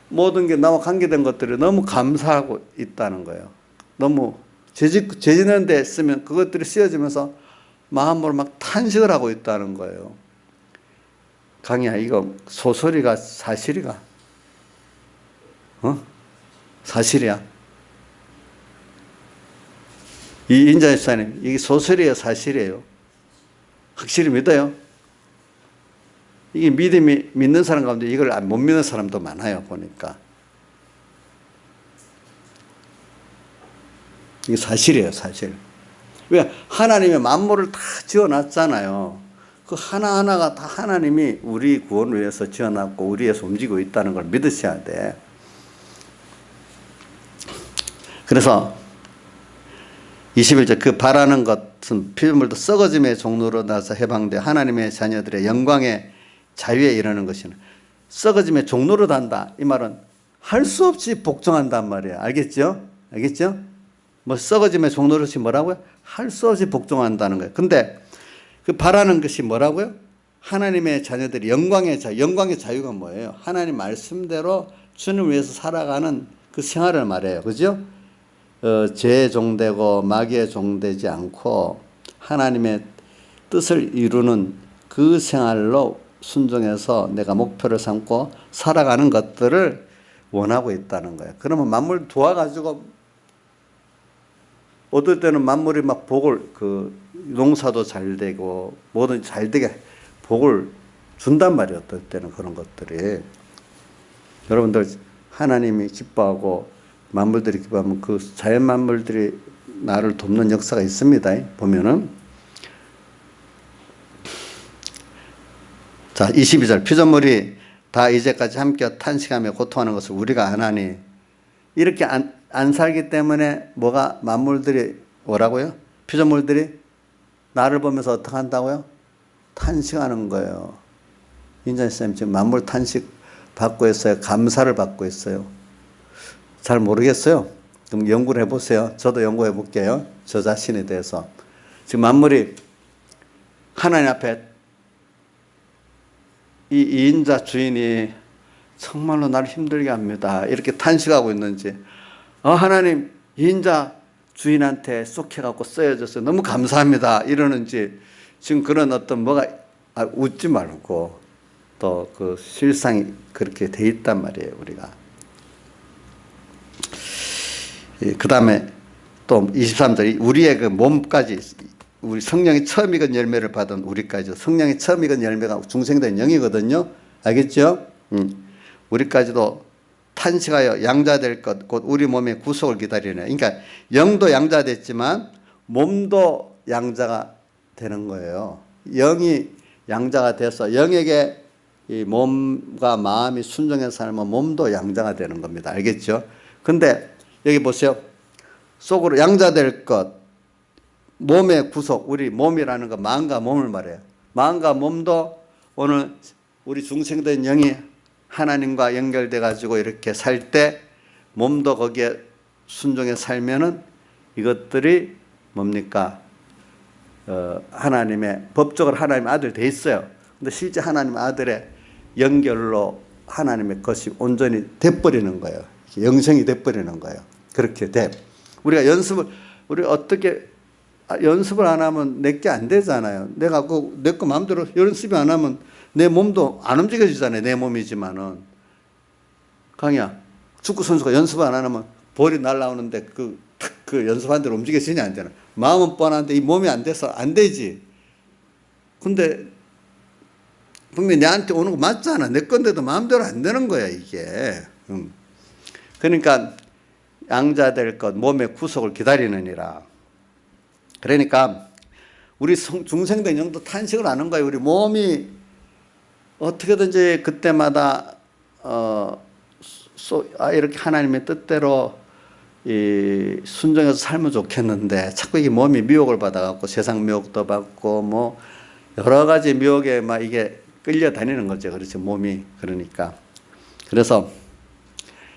모든 게 나와 관계된 것들이 너무 감사하고 있다는 거예요. 너무 죄짓는 데 쓰면 그것들이 쓰여지면서 마음으로 막 탄식을 하고 있다는 거예요. 강이야 이거 소설이가 사실이가? 사실이야. 이 인자집사님 이게 소설이에요 사실이에요? 확실히 믿어요? 이게 믿는 사람 가운데 이걸 못 믿는 사람도 많아요 보니까. 이게 사실이에요 사실. 왜? 하나님이 만물을 다 지어놨잖아요. 그 하나하나가 다 하나님이 우리 구원을 위해서 지어놨고 우리에서 움직이고 있다는 걸 믿으셔야 돼. 그래서 21절 그 바라는 것은 피조물도 썩어짐의 종로로 나서 해방돼 하나님의 자녀들의 영광의 자유에 이르는 것이는 썩어짐의 종로로 단다. 이 말은 할 수 없이 복종한단 말이에요. 알겠죠? 알겠죠? 뭐 썩어짐의 종로로시 뭐라고요? 할 수 없이 복종한다는 거예요. 근데 그 바라는 것이 뭐라고요? 하나님의 자녀들이 영광의 자유가 뭐예요? 하나님 말씀대로 주님을 위해서 살아가는 그 생활을 말해요. 그죠? 죄에 종되고 마귀에 종되지 않고 하나님의 뜻을 이루는 그 생활로 순종해서 내가 목표를 삼고 살아가는 것들을 원하고 있다는 거예요. 그러면 만물 도와가지고 어떨 때는 만물이 막 복을 농사도 잘 되고 뭐든 잘 되게 복을 준단 말이에요. 어떨 때는 그런 것들이 여러분들 하나님이 기뻐하고 만물들이 기뻐하면 그 자연 만물들이 나를 돕는 역사가 있습니다. 보면은 자 22절 피조물이 다 이제까지 함께 탄식하며 고통하는 것을 우리가 안 하니 이렇게 안 살기 때문에 뭐가 만물들이 뭐라고요? 피조물들이 나를 보면서 어떻게 한다고요? 탄식하는 거예요. 인자님 지금 만물 탄식 받고 있어요. 감사를 받고 있어요. 잘 모르겠어요. 그럼 연구를 해보세요. 저도 연구해 볼게요. 저 자신에 대해서. 지금 만물이 하나님 앞에 이 이인자 주인이 정말로 나를 힘들게 합니다. 이렇게 탄식하고 있는지 하나님 이인자 주인한테 쏙해갖고 쓰여져서 너무 감사합니다. 이러는지 지금 그런 어떤 뭐가 웃지 말고 또 그 실상이 그렇게 돼 있단 말이에요. 우리가. 그 다음에 또 23절 우리의 그 몸까지 우리 성령이 처음 익은 열매를 받은 우리까지 성령이 처음 익은 열매가 중생된 영이거든요. 알겠죠? 우리까지도 탄식하여 양자될 것 곧 우리 몸의 구속을 기다리네. 그러니까 영도 양자됐지만 몸도 양자가 되는 거예요. 영이 양자가 돼서 영에게 이 몸과 마음이 순종해서 살면 몸도 양자가 되는 겁니다. 알겠죠? 근데 여기 보세요. 속으로 양자될 것, 몸의 구속, 우리 몸이라는 거 마음과 몸을 말해요. 마음과 몸도 오늘 우리 중생된 영이 하나님과 연결돼 가지고 이렇게 살 때 몸도 거기에 순종해 살면은 이것들이 뭡니까? 하나님의 법적으로 하나님의 아들 돼 있어요. 근데 실제 하나님의 아들의 연결로 하나님의 것이 온전히 돼버리는 거예요. 영생이 돼버리는 거예요. 그렇게 돼. 우리가 어떻게 연습을 안 하면 내게 안 되잖아요. 내가 내 거 마음대로 연습이 안 하면 내 몸도 안 움직여지잖아요. 내 몸이지만은. 강이야, 축구 선수가 연습 안 하면 볼이 날아오는데 그 연습한 대로 움직여지냐 안 되나? 마음은 뻔한데 이 몸이 안 돼서 안 되지. 근데 분명히 내한테 오는 거 맞잖아. 내 건데도 마음대로 안 되는 거야, 이게. 그러니까 양자 될 것, 몸의 구속을 기다리느니라. 그러니까 우리 중생된 영도 탄식을 하는 거예요. 우리 몸이 어떻게든지 그때마다 이렇게 하나님의 뜻대로 순종해서 살면 좋겠는데 자꾸 이게 몸이 미혹을 받아갖고 세상 미혹도 받고 뭐 여러 가지 미혹에 막 이게 끌려다니는 거죠. 그렇죠. 몸이. 그러니까. 그래서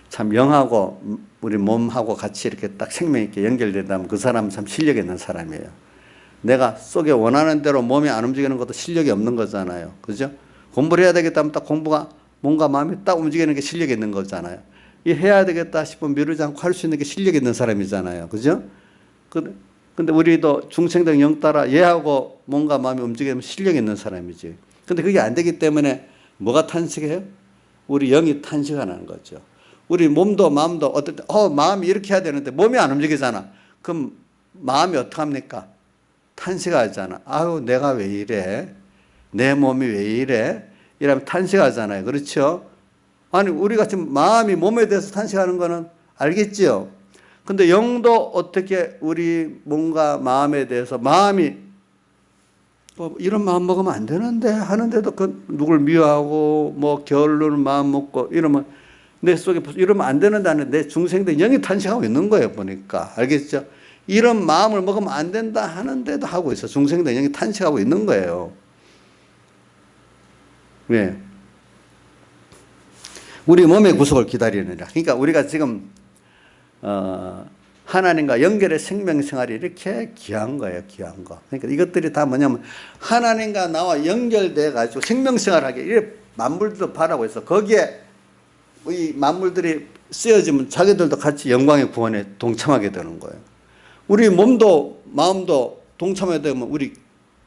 참 영하고 우리 몸하고 같이 이렇게 딱 생명 있게 연결된다면 그 사람은 참 실력 있는 사람이에요. 내가 속에 원하는 대로 몸이 안 움직이는 것도 실력이 없는 거잖아요. 그죠? 공부를 해야 되겠다면 딱 공부가 뭔가 마음이 딱 움직이는 게 실력이 있는 거잖아요. 이 해야 되겠다 싶으면 미루지 않고 할 수 있는 게 실력이 있는 사람이잖아요. 그죠? 근데 우리도 중생된 영 따라 얘하고 뭔가 마음이 움직이면 실력이 있는 사람이지. 근데 그게 안 되기 때문에 뭐가 탄식해요? 우리 영이 탄식하는 거죠. 우리 몸도 마음도 어떨 때 마음이 이렇게 해야 되는데 몸이 안 움직이잖아. 그럼 마음이 어떡합니까? 탄식하잖아. 아유 내가 왜 이래? 내 몸이 왜 이래? 이러면 탄식하잖아요. 그렇죠? 아니 우리가 지금 마음이 몸에 대해서 탄식하는 거는 알겠지요? 근데 영도 어떻게 우리 뭔가 마음에 대해서 마음이 이런 마음 먹으면 안 되는데 하는데도 누굴 미워하고 뭐 게으르는 마음 먹고 이러면 내 속에 이러면 안 되는데 하는데 내 중생된 영이 탄식하고 있는 거예요. 보니까. 알겠죠? 이런 마음을 먹으면 안 된다 하는데도 하고 있어. 중생된 영이 탄식하고 있는 거예요. 왜? 우리 몸의 구속을 기다리느라. 그러니까 우리가 지금 하나님과 연결의 생명생활이 이렇게 귀한 거예요. 귀한 거. 그러니까 이것들이 다 뭐냐면 하나님과 나와 연결돼 가지고 생명생활하게 이렇게 만물들도 바라고 있어. 거기에 이 만물들이 쓰여지면 자기들도 같이 영광의 구원에 동참하게 되는 거예요. 우리 몸도 마음도 동참하게 되면 우리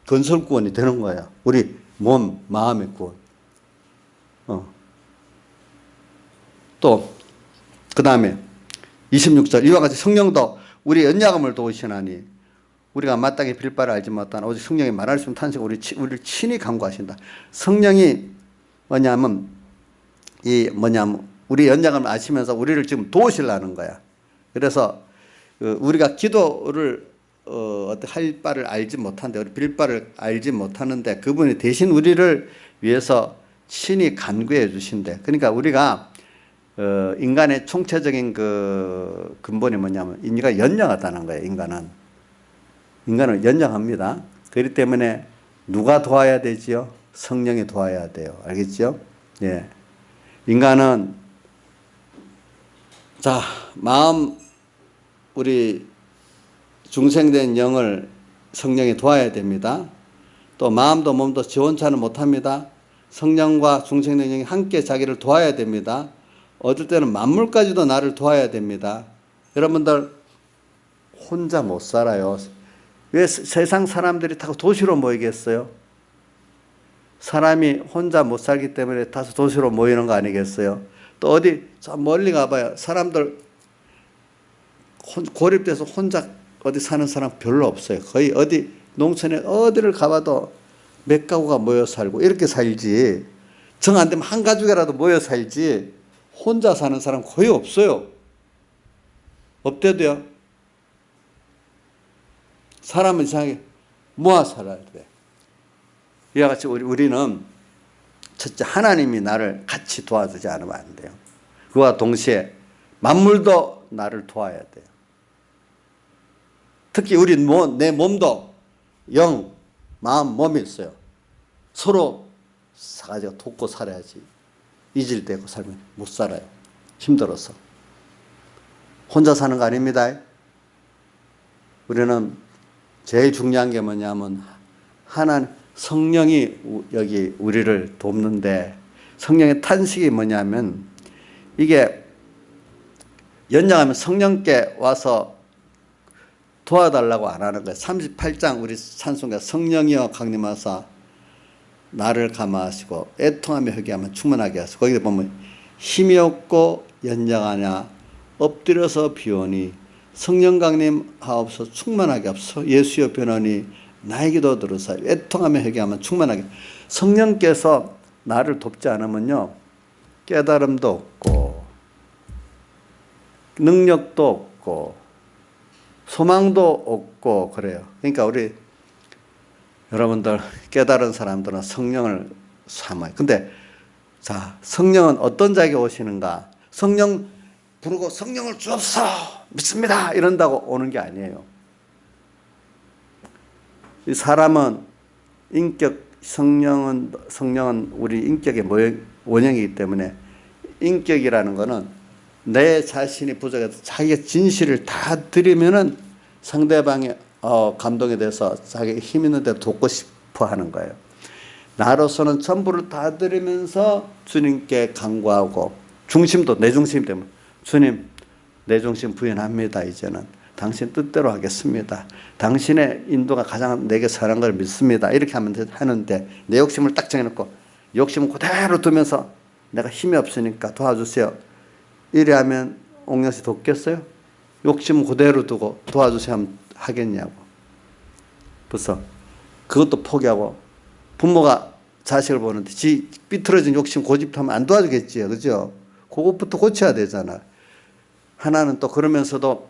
건설 구원이 되는 거야. 우리 몸, 마음의 구원. 또 그 다음에 26절 이와 같이 성령도 우리 연약함을 도우시나니 우리가 마땅히 빌 바를 알지 못하나 오직 성령이 말할 수 있는 탄식 우리를 친히 간구하신다. 성령이 뭐냐면 우리 연약함을 아시면서 우리를 지금 도우시려는 거야. 그래서 우리가 기도를 어떻게 할 바를 알지 못하는데 우리 빌 바를 알지 못하는데 그분이 대신 우리를 위해서 친히 간구해 주신대. 그러니까 우리가 인간의 총체적인 그 근본이 뭐냐면 인간이 연약하다는 거예요. 인간은 연약합니다. 그렇기 때문에 누가 도와야 되지요? 성령이 도와야 돼요. 알겠죠? 예. 인간은 마음 우리 중생된 영을 성령이 도와야 됩니다. 또 마음도 몸도 지 혼자는 못합니다. 성령과 중생된 영이 함께 자기를 도와야 됩니다. 어떨 때는 만물까지도 나를 도와야 됩니다. 여러분들 혼자 못 살아요. 왜 세상 사람들이 다 도시로 모이겠어요? 사람이 혼자 못 살기 때문에 다소 도시로 모이는 거 아니겠어요? 또 어디 저 멀리 가봐요. 사람들 고립돼서 혼자 어디 사는 사람 별로 없어요. 거의 어디 농촌에 어디를 가봐도 몇 가구가 모여 살고 이렇게 살지. 정 안 되면 한 가족이라도 모여 살지. 혼자 사는 사람 거의 없어요. 없대도요. 사람은 이상하게 모아 살아야 돼. 이와 같이 우리는 첫째 하나님이 나를 같이 도와주지 않으면 안 돼요. 그와 동시에 만물도 나를 도와야 돼요. 특히 내 몸도 영, 마음, 몸이 있어요. 서로 가지고 돕고 살아야지. 이질되고 살면 못 살아요. 힘들어서. 혼자 사는 거 아닙니다. 우리는 제일 중요한 게 뭐냐면 성령이 여기 우리를 돕는데 성령의 탄식이 뭐냐면 이게 연장하면 성령께 와서 도와달라고 안 하는 거예요. 38장 우리 찬송가 성령이여 강림하사 나를 감화하시고 애통하며 회개하면 충만하게 하시고 거기에 보면 힘이 없고 연장하냐 엎드려서 비오니 성령 강림하옵소서 충만하게 하옵소서 예수여 변하니 나의 기도 들으사 애통하며 회개하면 충만하게. 성령께서 나를 돕지 않으면요 깨달음도 없고 능력도 없고 소망도 없고 그래요. 그러니까 우리 여러분들 깨달은 사람들은 성령을 삼아요. 근데 자, 성령은 어떤 자에게 오시는가? 성령 부르고 성령을 주옵소서 믿습니다 이런다고 오는 게 아니에요. 이 사람은 인격 성령은 우리 인격의 원형이기 때문에 인격이라는 거는 내 자신이 부족해서 자기의 진실을 다 드리면은 상대방이 감동에 대해서 자기 힘 있는 데 돕고 싶어 하는 거예요. 나로서는 전부를 다 드리면서 주님께 간구하고 중심도 내 중심 때문에 주님 내 중심 부인합니다. 이제는 당신 뜻대로 하겠습니다. 당신의 인도가 가장 내게 선한 걸 믿습니다. 이렇게 하는데 내 욕심을 딱 정해놓고 욕심을 그대로 두면서 내가 힘이 없으니까 도와주세요. 이래 하면 옥녀씨 돕겠어요? 욕심 그대로 두고 도와주세요 하면 하겠냐고. 벌써 그것도 포기하고 부모가 자식을 보는데 지 삐뚤어진 욕심 고집하면 안 도와주겠지요. 그죠? 그것부터 고쳐야 되잖아. 하나는 또 그러면서도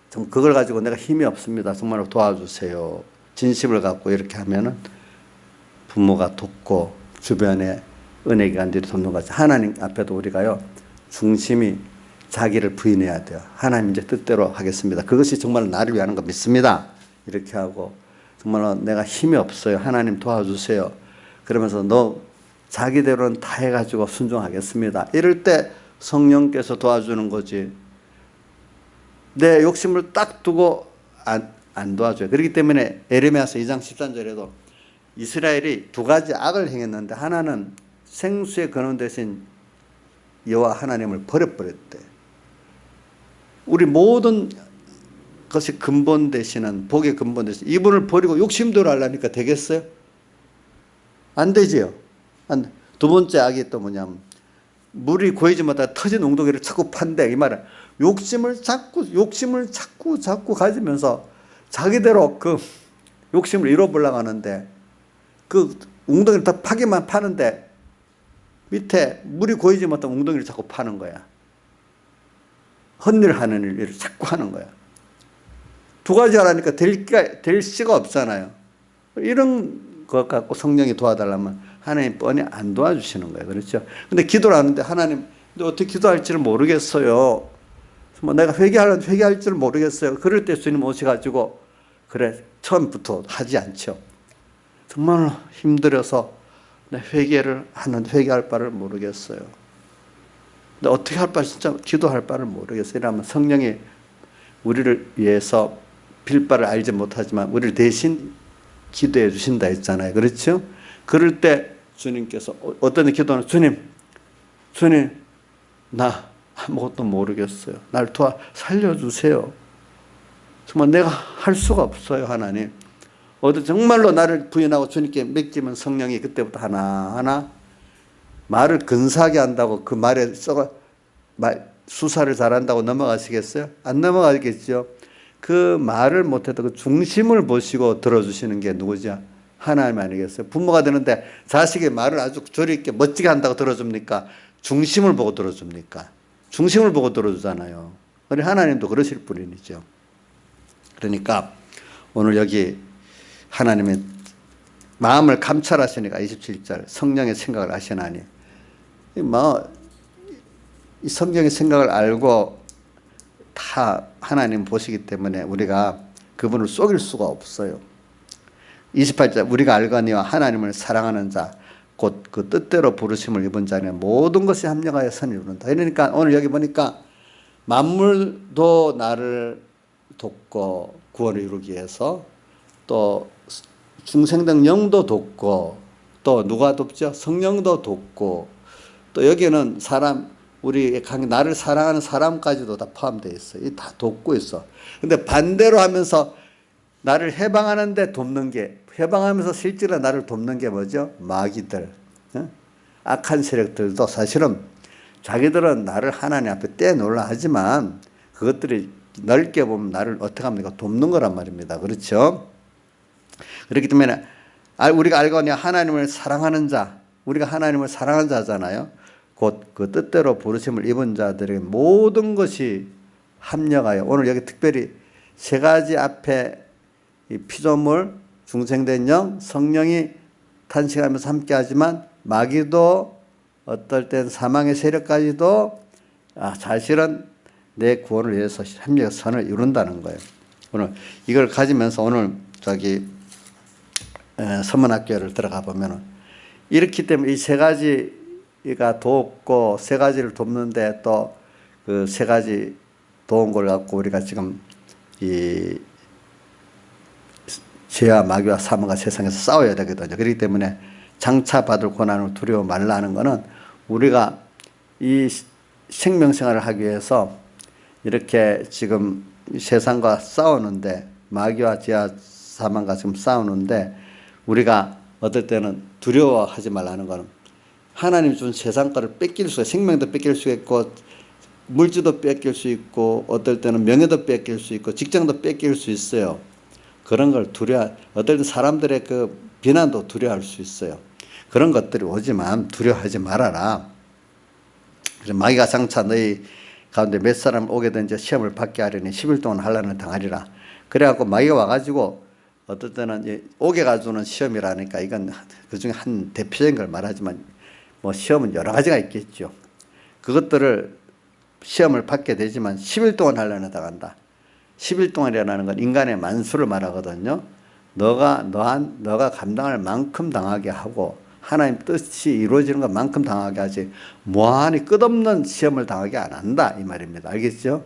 좀 그걸 가지고 내가 힘이 없습니다. 정말로 도와주세요. 진심을 갖고 이렇게 하면은 부모가 돕고 주변에 은혜기관들이 돕는 거죠. 하나님 앞에도 우리가요 중심이 자기를 부인해야 돼요. 하나님 이제 뜻대로 하겠습니다. 그것이 정말 나를 위하는 거 믿습니다. 이렇게 하고 정말로 내가 힘이 없어요. 하나님 도와주세요. 그러면서 너 자기대로는 다 해가지고 순종하겠습니다. 이럴 때 성령께서 도와주는 거지. 내 욕심을 딱 두고 안 도와줘요. 그렇기 때문에 에레미야서 2장 13절에도 이스라엘이 두 가지 악을 행했는데 하나는 생수의 근원 대신 여호와 하나님을 버려버렸대. 우리 모든 것이 근본 되시는 복의 근본 되시는 이분을 버리고 욕심대로 하려니까 되겠어요? 안 되지요. 두 번째 악이 또 뭐냐면 물이 고이지 못하다 터진 웅덩이를 자꾸 판대. 이 말은 욕심을 자꾸 가지면서 자기대로 그 욕심을 이뤄보려고 하는데 그 웅덩이를 더 파기만 파는데 밑에 물이 고이지 못한 웅덩이를 자꾸 파는 거야. 헛일 하는 일을 자꾸 하는 거야. 두 가지 하라니까 될 수가 없잖아요. 이런 것 갖고 성령이 도와달라면 하나님 뻔히 안 도와주시는 거예요. 그렇죠? 근데 기도를 하는데 하나님, 근데 어떻게 기도할지를 모르겠어요. 뭐 내가 회개할 줄 모르겠어요. 그럴 때 주님 오셔가지고 그래 처음부터 하지 않죠. 정말 힘들어서 회개할 바를 모르겠어요. 근데 어떻게 할 바 진짜 기도할 바를 모르겠어요. 이러면 성령이 우리를 위해서 빌 바를 알지 못하지만 우리를 대신 기도해 주신다 했잖아요. 그렇죠? 그럴 때 주님께서 어떤 기도는 주님 나 아무것도 모르겠어요. 날 살려주세요. 정말 내가 할 수가 없어요. 하나님. 정말로 나를 부인하고 주님께 맡기면 성령이 그때부터 하나하나 말을 근사하게 한다고 그 말에 수사를 잘한다고 넘어가시겠어요? 안 넘어가겠죠. 그 말을 못해도 그 중심을 보시고 들어주시는 게 누구죠? 하나님 아니겠어요? 부모가 되는데 자식의 말을 아주 조리 있게 멋지게 한다고 들어줍니까? 중심을 보고 들어줍니까? 중심을 보고 들어주잖아요. 우리 하나님도 그러실 분이죠. 그러니까 오늘 여기 하나님의 마음을 감찰하시니까 27절 성령의 생각을 하시나니 이 성령의 생각을 알고 다 하나님 보시기 때문에 우리가 그분을 속일 수가 없어요. 28절 우리가 알거니와 하나님을 사랑하는 자 곧 그 뜻대로 부르심을 입은 자는 모든 것이 합력하여 선을 이룬다. 그러니까 오늘 여기 보니까 만물도 나를 돕고 구원을 이루기 위해서 또 중생된 영도 돕고 또 누가 돕죠? 성령도 돕고, 또 여기는 사람, 우리 나를 사랑하는 사람까지도 다 포함되어 있어. 이 다 돕고 있어. 근데 반대로 하면서 나를 해방하는데 돕는 게, 해방하면서 실제로 나를 돕는 게 뭐죠? 마귀들, 악한 세력들도 사실은 자기들은 나를 하나님 앞에 떼놓으려 하지만 그것들이 넓게 보면 나를 어떻게 합니까? 돕는 거란 말입니다. 그렇죠? 그렇기 때문에 우리가 알고 있는 하나님을 사랑하는 자, 우리가 하나님을 사랑하는 자잖아요. 곧 그 뜻대로 부르심을 입은 자들에게 모든 것이 합력하여, 오늘 여기 특별히 세 가지 앞에 이 피조물, 중생된 영, 성령이 탄식하면서 함께하지만 마귀도 어떨 땐 사망의 세력까지도 사실은 내 구원을 위해서 협력 선을 이룬다는 거예요. 오늘 이걸 가지면서 오늘 서문학교를 들어가 보면은 이렇기 때문에 이 세 가지가 돕고 세 가지를 돕는데 또 그 세 가지 도운 걸 갖고 우리가 지금 이 죄와 마귀와 사망과 세상에서 싸워야 되거든요. 그렇기 때문에 장차 받을 고난을 두려워 말라 하는 것은 우리가 이 생명생활을 하기 위해서 이렇게 지금 세상과 싸우는데, 마귀와 죄와 사망과 지금 싸우는데 우리가 어떨 때는 두려워하지 말라는 것은 하나님 준 세상 거를 뺏길 수가, 생명도 뺏길 수 있고 물질도 뺏길 수 있고 어떨 때는 명예도 뺏길 수 있고 직장도 뺏길 수 있어요. 그런 걸 어떨 때 사람들의 그 비난도 두려워할 수 있어요. 그런 것들이 오지만 두려워하지 말아라. 그래서 마귀가 장차 너희 가운데 몇 사람 오게 된지 시험을 받게 하려니 10일 동안 환난을 당하리라. 그래갖고 마귀가 와가지고 어떨 때는 오게 가지고는 시험이라니까 이건 그중에 한 대표적인 걸 말하지만 뭐 시험은 여러 가지가 있겠죠. 그것들을 시험을 받게 되지만 10일 동안 환난을 당한다. 10일 동안이라는 건 인간의 만수를 말하거든요. 너가 감당할 만큼 당하게 하고 하나님 뜻이 이루어지는 것만큼 당하게 하지 무한히 끝없는 시험을 당하게 안 한다 이 말입니다. 알겠죠?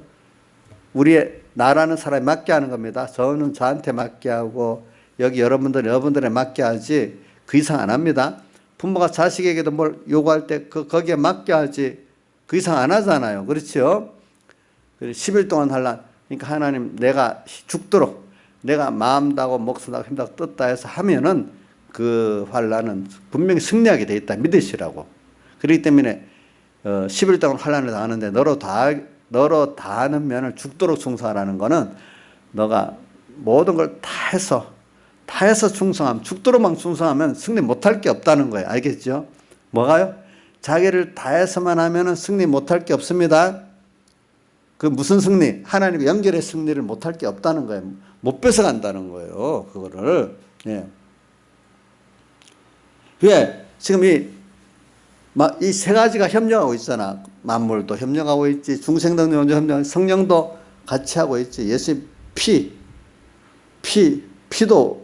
우리의 나라는 사람이 맡게 하는 겁니다. 저는 저한테 맡게 하고 여기 여러분들에 맡게 하지 그 이상 안 합니다. 부모가 자식에게도 뭘 요구할 때 거기에 맡게 하지 그 이상 안 하잖아요. 그렇죠? 10일 동안 환난, 그러니까 하나님 내가 죽도록 내가 마음 다고 목숨 다고 힘 다고 뜻다 해서 하면은 그 환난은 분명히 승리하게 돼 있다 믿으시라고. 그렇기 때문에 10일 동안 환난을 당하는데 너로 다하는 면을 죽도록 충성하라는 거는 너가 모든 걸 다 해서 충성하면, 죽도록만 충성하면 승리 못할 게 없다는 거예요. 알겠죠? 뭐가요? 자기를 다해서만 하면은 승리 못할 게 없습니다. 그 무슨 승리? 하나님과 연결의 승리를 못할 게 없다는 거예요. 못 뺏어간다는 거예요. 그거를. 예. 왜? 지금 이 세 가지가 협력하고 있잖아. 만물도 협력하고 있지. 중생도 협력하고 성령도 같이 하고 있지. 예수님 피도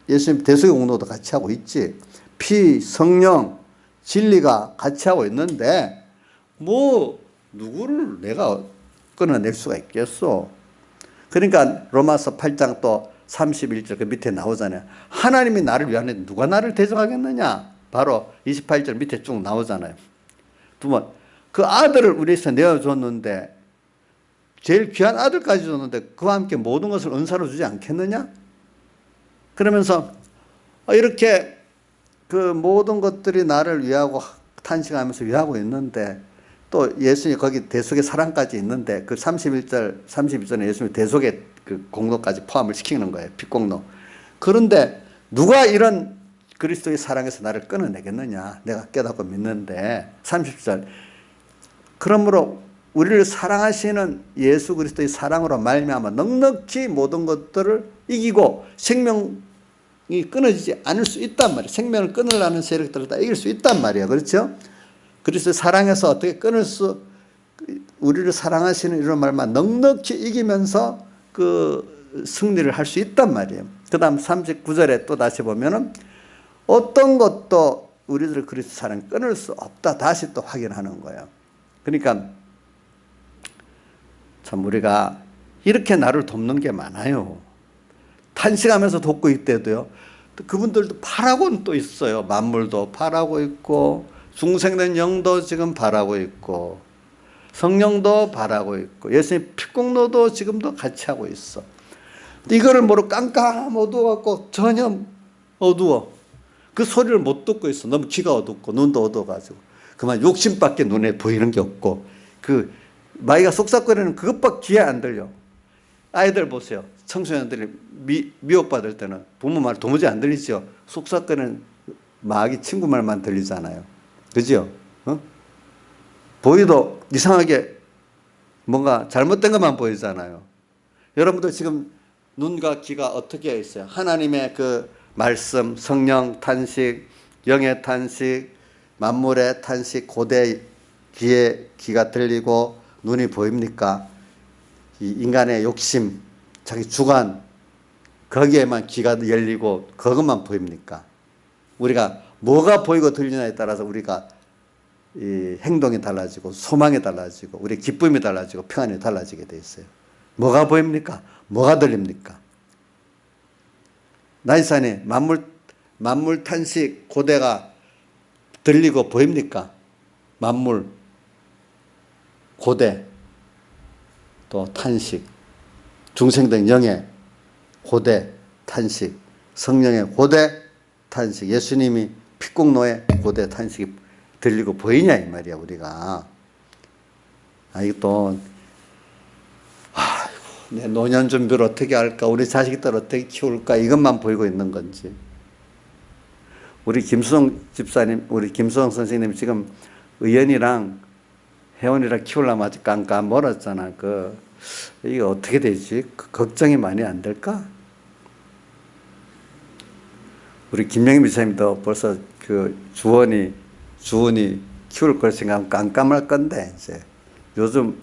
예수님 대속의 공로도 같이 하고 있지. 피, 성령, 진리가 같이 하고 있는데 뭐 누구를 내가 끊어낼 수가 있겠어. 그러니까 로마서 8장 또 31절 그 밑에 나오잖아요. 하나님이 나를 위하는데 누가 나를 대적하겠느냐. 바로 28절 밑에 쭉 나오잖아요. 두 번, 그 아들을 우리에서 내어줬는데 제일 귀한 아들까지 줬는데 그와 함께 모든 것을 은사로 주지 않겠느냐. 그러면서 이렇게 그 모든 것들이 나를 위하고 탄식하면서 위하고 있는데 또 예수님 거기 대속의 사랑까지 있는데 그 32절에 예수님 대속의 그 공로까지 포함을 시키는 거예요. 핏공로. 그런데 누가 이런 그리스도의 사랑에서 나를 끊어내겠느냐. 내가 깨닫고 믿는데 30절. 그러므로 우리를 사랑하시는 예수 그리스도의 사랑으로 말미암아 넉넉히 모든 것들을 이기고 생명이 끊어지지 않을 수 있단 말이에요. 생명을 끊으려는 세력들을 다 이길 수 있단 말이에요. 그렇죠? 그리스도의 사랑에서 어떻게 우리를 사랑하시는 이런 말만 넉넉히 이기면서 그 승리를 할 수 있단 말이에요. 그 다음 39절에 또 다시 보면은 어떤 것도 우리들 그리스도 사랑 끊을 수 없다. 다시 또 확인하는 거예요. 그러니까 참 우리가 이렇게 나를 돕는 게 많아요. 탄식하면서 돕고 있대도요. 그분들도 바라고는 또 있어요. 만물도 바라고 있고 중생된 영도 지금 바라고 있고 성령도 바라고 있고 예수님 피공로도 지금도 같이 하고 있어. 이거를 뭐로 깜깜 어두워갖고 전혀 어두워. 그 소리를 못 듣고 있어. 너무 귀가 어둡고 눈도 어두워가지고 그만 욕심밖에 눈에 보이는 게 없고 그 마이가 쏙싹거리는 그것밖에 귀에 안 들려. 아이들 보세요. 청소년들이 미혹받을 때는 부모 말 도무지 안 들리죠. 쏙싹거리는 마귀 친구 말만 들리잖아요. 그죠? 보이도 이상하게 뭔가 잘못된 것만 보이잖아요. 여러분들 지금 눈과 귀가 어떻게 있어요? 하나님의 그 말씀, 성령 탄식, 영의 탄식, 만물의 탄식, 고대 귀가 들리고 눈이 보입니까? 이 인간의 욕심, 자기 주관, 거기에만 귀가 열리고 그것만 보입니까? 우리가 뭐가 보이고 들리냐에 따라서 우리가 이 행동이 달라지고 소망이 달라지고 우리 기쁨이 달라지고 평안이 달라지게 돼 있어요. 뭐가 보입니까? 뭐가 들립니까? 나이산에 만물 탄식 고대가 들리고 보입니까? 만물 고대 또 탄식 중생된 영의 고대 탄식 성령의 고대 탄식 예수님이 피공로의 고대 탄식이 들리고 보이냐 이 말이야 우리가. 이것도 내 노년 준비를 어떻게 할까 우리 자식들 어떻게 키울까 이것만 보이고 있는 건지. 우리 김수성 집사님 우리 김수성 선생님 지금 의연이랑 혜원이랑 키우려면 아직 깜깜 멀었잖아. 이게 어떻게 되지? 걱정이 많이 안 될까? 우리 김영희 미사님도 벌써 주원이 키울 걸 생각하면 깜깜할 건데, 이제. 요즘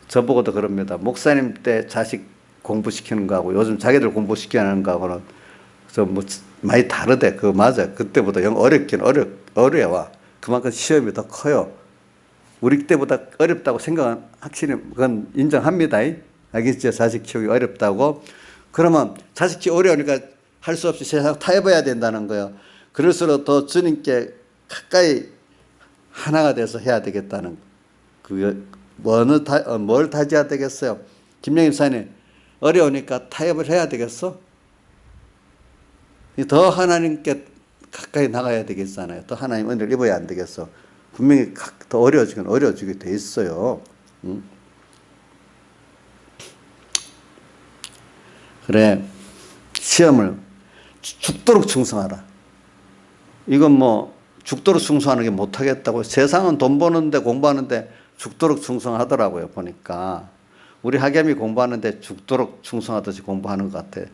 저보고도 그럽니다. 목사님 때 자식 공부시키는 거하고 요즘 자기들 공부시키는 거하고는 많이 다르대. 그거 맞아. 그때보다 영 어렵긴 어려워. 그만큼 시험이 더 커요. 우리 때보다 어렵다고 생각은 확실히 그건 인정합니다. 알겠죠? 자식 키우기 어렵다고. 그러면 자식 키우기 어려우니까 할 수 없이 세상 타협해야 된다는 거예요. 그럴수록 더 주님께 가까이 하나가 돼서 해야 되겠다는 뭘 다져야 되겠어요? 김영임 사님 어려우니까 타협을 해야 되겠어? 더 하나님께 가까이 나가야 되겠잖아요. 더 하나님 은혜를 입어야 안 되겠어? 분명히 더 어려워지게 돼 있어요. 그래, 시험을 죽도록 충성하라. 이건 죽도록 충성하는 게 못하겠다고. 세상은 돈 버는데 공부하는데 죽도록 충성하더라고요, 보니까. 우리 학예미 공부하는데 죽도록 충성하듯이 공부하는 것 같아.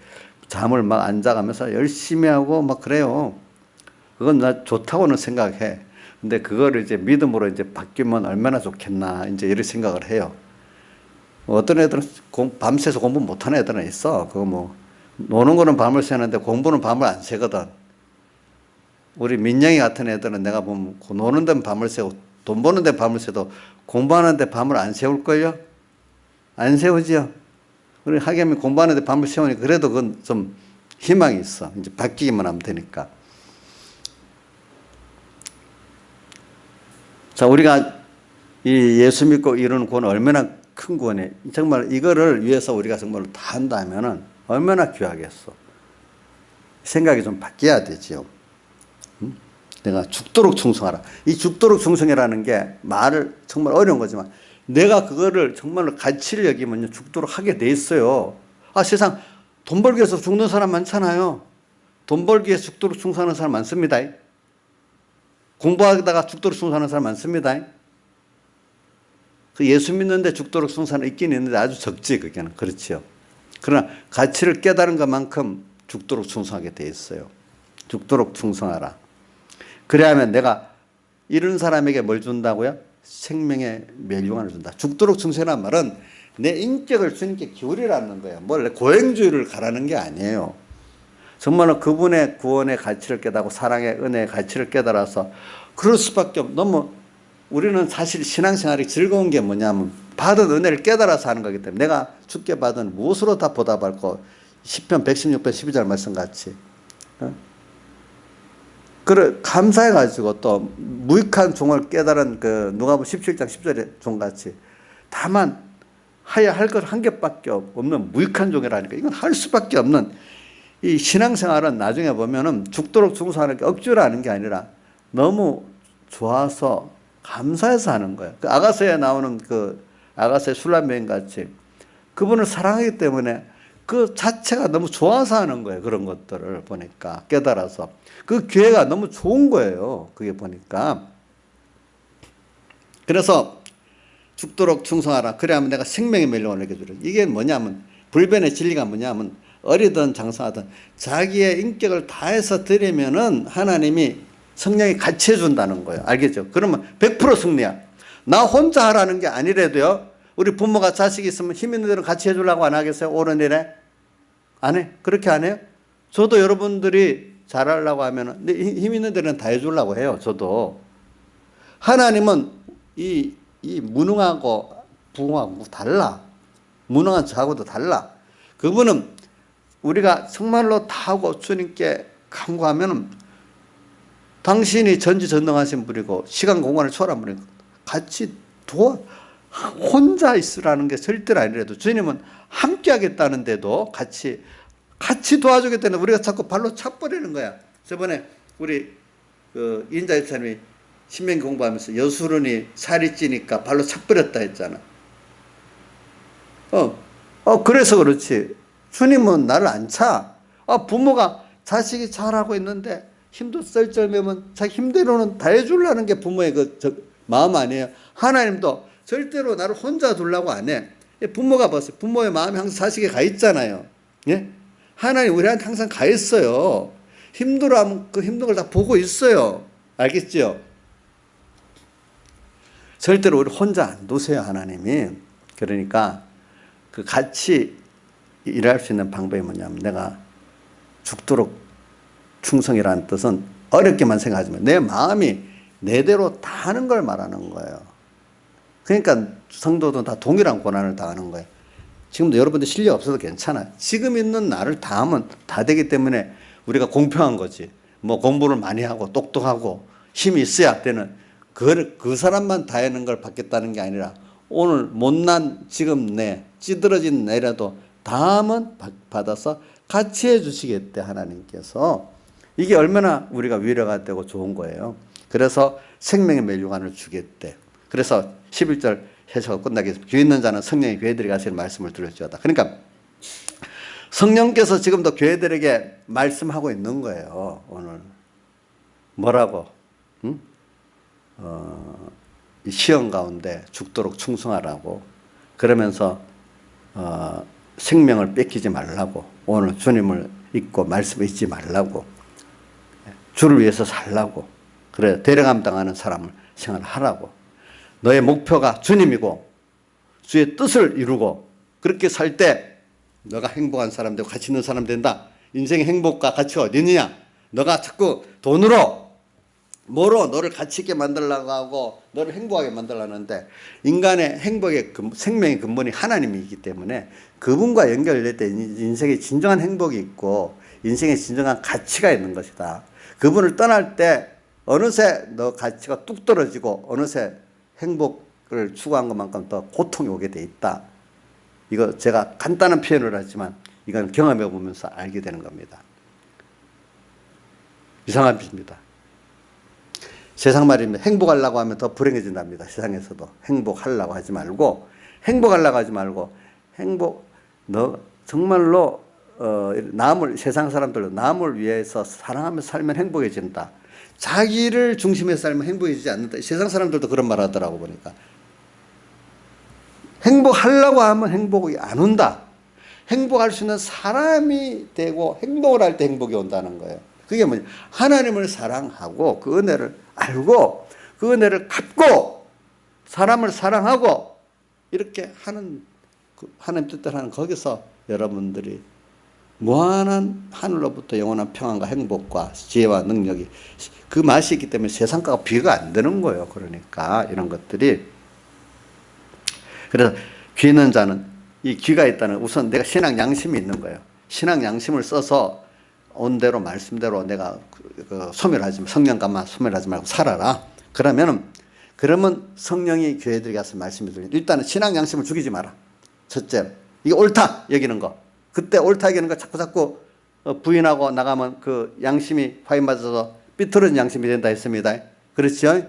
잠을 막 안 자가면서 열심히 하고 막 그래요. 그건 나 좋다고는 생각해. 근데 그거를 이제 믿음으로 이제 바뀌면 얼마나 좋겠나, 이제 이런 생각을 해요. 어떤 애들은 밤새서 공부 못하는 애들은 있어. 노는 거는 밤을 새는데 공부는 밤을 안 새거든. 우리 민영이 같은 애들은 내가 보면 노는 데는 밤을 새고 돈 버는 데 밤을 새도 공부하는 데 밤을 안 세울걸요? 안 세우지요? 우리 학예미 공부하는 데 밤을 세우니까 그래도 그건 좀 희망이 있어. 이제 바뀌기만 하면 되니까. 자, 우리가 이 예수 믿고 이루는 구원은 얼마나 큰 구원이에요. 정말 이거를 위해서 우리가 정말 다 한다면은 얼마나 귀하겠어. 생각이 좀 바뀌어야 되지요. 내가 죽도록 충성하라. 이 죽도록 충성이라는 게 말을 정말 어려운 거지만 내가 그거를 정말로 가치를 여기면 죽도록 하게 돼 있어요. 세상 돈 벌기 위해서 죽는 사람 많잖아요. 돈 벌기 위해서 죽도록 충성하는 사람 많습니다. 공부하다가 죽도록 충성하는 사람 많습니다. 그 예수 믿는데 죽도록 충성은 있긴 있는데 아주 적지, 그게는. 그렇죠. 그러나 가치를 깨달은 것만큼 죽도록 충성하게 돼 있어요. 죽도록 충성하라. 그래야만 내가 이런 사람에게 뭘 준다고요? 생명의 멸류관을 준다. 죽도록 충성이라는 말은 내 인격을 주님께 기울이라는 거예요. 고행주의를 가라는 게 아니에요. 정말로 그분의 구원의 가치를 깨닫고 사랑의 은혜의 가치를 깨달아서 그럴 수밖에 너무 우리는 사실 신앙생활이 즐거운 게 뭐냐면 받은 은혜를 깨달아서 하는 거기 때문에 내가 주께 받은 무엇으로 다 보답할 거 시편 116편 12절 말씀 같이 그래 감사해가지고 또 무익한 종을 깨달은 그 누가복음 17장 10절의 종같이 다만 하야 할 것 한 개밖에 없는 무익한 종이라니까 이건 할 수밖에 없는 이 신앙생활은 나중에 보면은 죽도록 충성하는 게 억지로 하는 게 아니라 너무 좋아서 감사해서 하는 거예요. 그 아가서에 나오는 그 아가서의 술람 여인 같이 그분을 사랑하기 때문에 그 자체가 너무 좋아서 하는 거예요. 그런 것들을 보니까 깨달아서 그 기회가 너무 좋은 거예요. 그게 보니까. 그래서 죽도록 충성하라. 그래야만 내가 생명의 멸류관을 먹여주라. 이게 뭐냐면 불변의 진리가 뭐냐면 어리든 장성하든 자기의 인격을 다해서 드리면은 하나님이 성령이 같이 해준다는 거예요. 알겠죠? 그러면 100% 승리야. 나 혼자 하라는 게 아니래도요. 우리 부모가 자식이 있으면 힘 있는 대로 같이 해주려고 안 하겠어요? 옳은 일에? 안 해? 그렇게 안 해요? 저도 여러분들이 잘하려고 하면은 힘 있는 데는 다 해주려고 해요. 저도. 하나님은 이 무능하고 부흥하고 달라. 무능한 저하고도 달라. 그분은 우리가 정말로 다 하고 주님께 간구하면은 당신이 전지전능하신 분이고 시간 공간을 초월한 분이고 같이 혼자 있으라는 게 절대로 아니라도 주님은 함께 하겠다는데도 같이 도와주겠다는 우리가 자꾸 발로 차버리는 거야. 저번에 우리 그 인자 집사님이 신명기 공부하면서 여수론이 살이 찌니까 발로 차버렸다 했잖아. 그래서 그렇지. 주님은 나를 안 차. 부모가 자식이 잘하고 있는데 힘도 썰쩔매면 자기 힘대로는 다 해주려는 게 부모의 마음 아니에요. 하나님도 절대로 나를 혼자 두려고 안 해. 부모가 봤어요. 부모의 마음이 항상 자식에 가 있잖아요. 예? 하나님 우리한테 항상 가 있어요. 힘들어하면 그 힘든 걸 다 보고 있어요. 알겠죠? 절대로 우리 혼자 안 두세요, 하나님이. 그러니까 그 같이 일할 수 있는 방법이 뭐냐면 내가 죽도록 충성이라는 뜻은 어렵게만 생각하지만 내 마음이 내대로 다 하는 걸 말하는 거예요. 그러니까 성도도 다 동일한 고난을 당하는 거예요. 지금도 여러분들 실력 없어도 괜찮아. 지금 있는 나를 다 하면 다 되기 때문에 우리가 공평한 거지. 뭐 공부를 많이 하고 똑똑하고 힘이 있어야 되는 그 사람만 다 하는 걸 받겠다는 게 아니라 오늘 못난 지금 내 찌들어진 내라도 다 하면 받아서 같이 해 주시겠대 하나님께서. 이게 얼마나 우리가 위로가 되고 좋은 거예요. 그래서 생명의 멸류관을 주겠대. 그래서 11절 해석을 끝나게 했습니다. 귀 있는 자는 성령이 교회들에게 하시는 말씀을 들을지어다. 그러니까 성령께서 지금도 교회들에게 말씀하고 있는 거예요. 오늘 뭐라고? 응? 이 시험 가운데 죽도록 충성하라고. 그러면서 생명을 뺏기지 말라고. 오늘 주님을 잊고 말씀을 잊지 말라고. 주를 위해서 살라고. 그래 데려감 당하는 사람을 생활하라고. 너의 목표가 주님이고 주의 뜻을 이루고 그렇게 살 때 너가 행복한 사람 되고 가치 있는 사람 된다. 인생의 행복과 가치가 어디 있느냐. 너가 자꾸 돈으로 뭐로 너를 가치 있게 만들려고 하고 너를 행복하게 만들려고 하는데 인간의 행복의 생명의 근본이 하나님이기 때문에 그분과 연결될 때 인생의 진정한 행복이 있고 인생의 진정한 가치가 있는 것이다. 그분을 떠날 때 어느새 너 가치가 뚝 떨어지고 어느새 행복을 추구한 것만큼 더 고통이 오게 돼 있다. 이거 제가 간단한 표현을 하지만 이건 경험해 보면서 알게 되는 겁니다. 이상한 빛입니다. 세상 말입니다. 행복하려고 하면 더 불행해진답니다. 세상에서도 행복하려고 하지 말고 너 정말로 세상 사람들로 남을 위해서 사랑하며 살면 행복해진다. 자기를 중심에 살면 행복해지지 않는다. 세상 사람들도 그런 말 하더라고 보니까. 행복하려고 하면 행복이 안 온다. 행복할 수 있는 사람이 되고 행복을 할 때 행복이 온다는 거예요. 그게 뭐냐? 하나님을 사랑하고 그 은혜를 알고 그 은혜를 갚고 사람을 사랑하고 이렇게 하는 하나님 뜻대로 하는 거기서 여러분들이 무한한 하늘로부터 영원한 평안과 행복과 지혜와 능력이 그 맛이 있기 때문에 세상과 비교가 안 되는 거예요. 그러니까 이런 것들이. 그래서 귀 있는 자는 이 귀가 있다는 우선 내가 신앙 양심이 있는 거예요. 신앙 양심을 써서 온대로 말씀대로 내가 소멸하지 성령감만 소멸하지 말고 살아라. 그러면 성령이 교회들에게 가서 말씀해 드리는 일단은 신앙 양심을 죽이지 마라. 첫째, 이게 옳다 여기는 거. 그때 옳다 여기는 거 자꾸 부인하고 나가면 그 양심이 파인받아서 삐뚤어진 양심이 된다 했습니다. 그렇죠?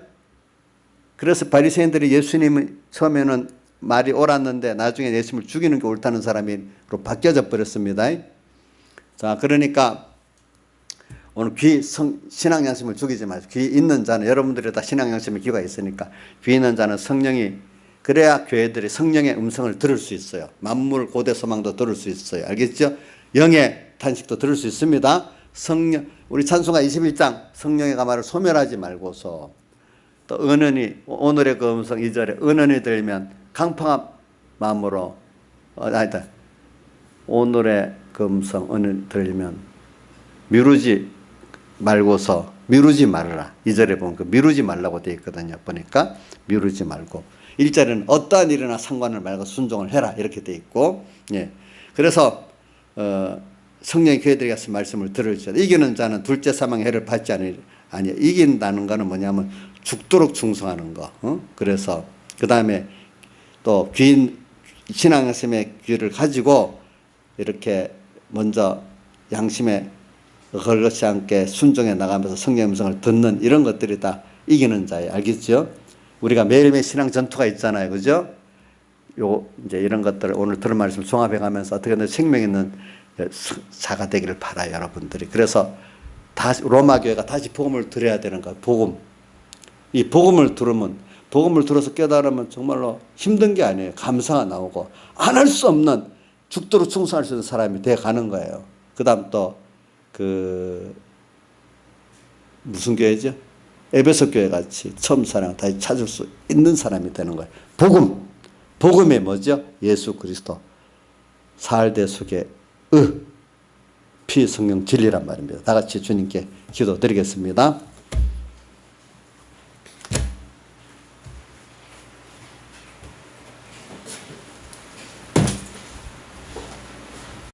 그래서 바리새인들이 예수님이 처음에는 말이 옳았는데 나중에 예수님을 죽이는 게 옳다는 사람으로 바뀌어져 버렸습니다. 자, 그러니까 오늘 신앙 양심을 죽이지 마세요. 귀 있는 자는, 여러분들이 다 신앙 양심의 귀가 있으니까 귀 있는 자는 성령이, 그래야 교회들이 성령의 음성을 들을 수 있어요. 만물 고대 소망도 들을 수 있어요. 알겠죠? 영의 탄식도 들을 수 있습니다. 우리 찬송가 21장 성령의 가마를 소멸하지 말고서 또 은은히, 오늘의 그 음성 2절에 은은히 들면 강팍한 마음으로 오늘의 그 음성 은은히 들리면 미루지 말아라. 2절에 보면 그 미루지 말라고 되어 있거든요. 보니까 미루지 말고, 1절에는 어떠한 일이나 상관을 말고 순종을 해라 이렇게 되어 있고, 예. 그래서 성령이 교회들에게 가서 말씀을 들을지 이기는 자는 둘째 사망의 해를 받지 아니야. 이긴다는 거는 뭐냐면 죽도록 충성하는 거. 그래서 그 다음에 또 신앙 양심의 귀를 가지고 이렇게 먼저 양심에 걸것이 않게 순종해 나가면서 성령의 음성을 듣는 이런 것들이 다 이기는 자예요. 알겠죠? 우리가 매일매일 신앙 전투가 있잖아요. 그죠? 이제 이런 것들을 오늘 들은 말씀 종합해 가면서 어떻게든 생명 있는 자가 되기를 바라요, 여러분들이. 그래서 다시 로마 교회가 다시 복음을 들어야 되는 거예요. 이 복음을 들어서 깨달으면 정말로 힘든 게 아니에요. 감사가 나오고 안 할 수 없는 죽도록 충성할 수 있는 사람이 돼 가는 거예요. 그다음 또 무슨 교회죠? 에베소 교회 같이 처음 사랑 다시 찾을 수 있는 사람이 되는 거예요. 복음이 뭐죠? 예수 그리스도 살대 속에 피 성령 진리란 말입니다. 다 같이 주님께 기도드리겠습니다.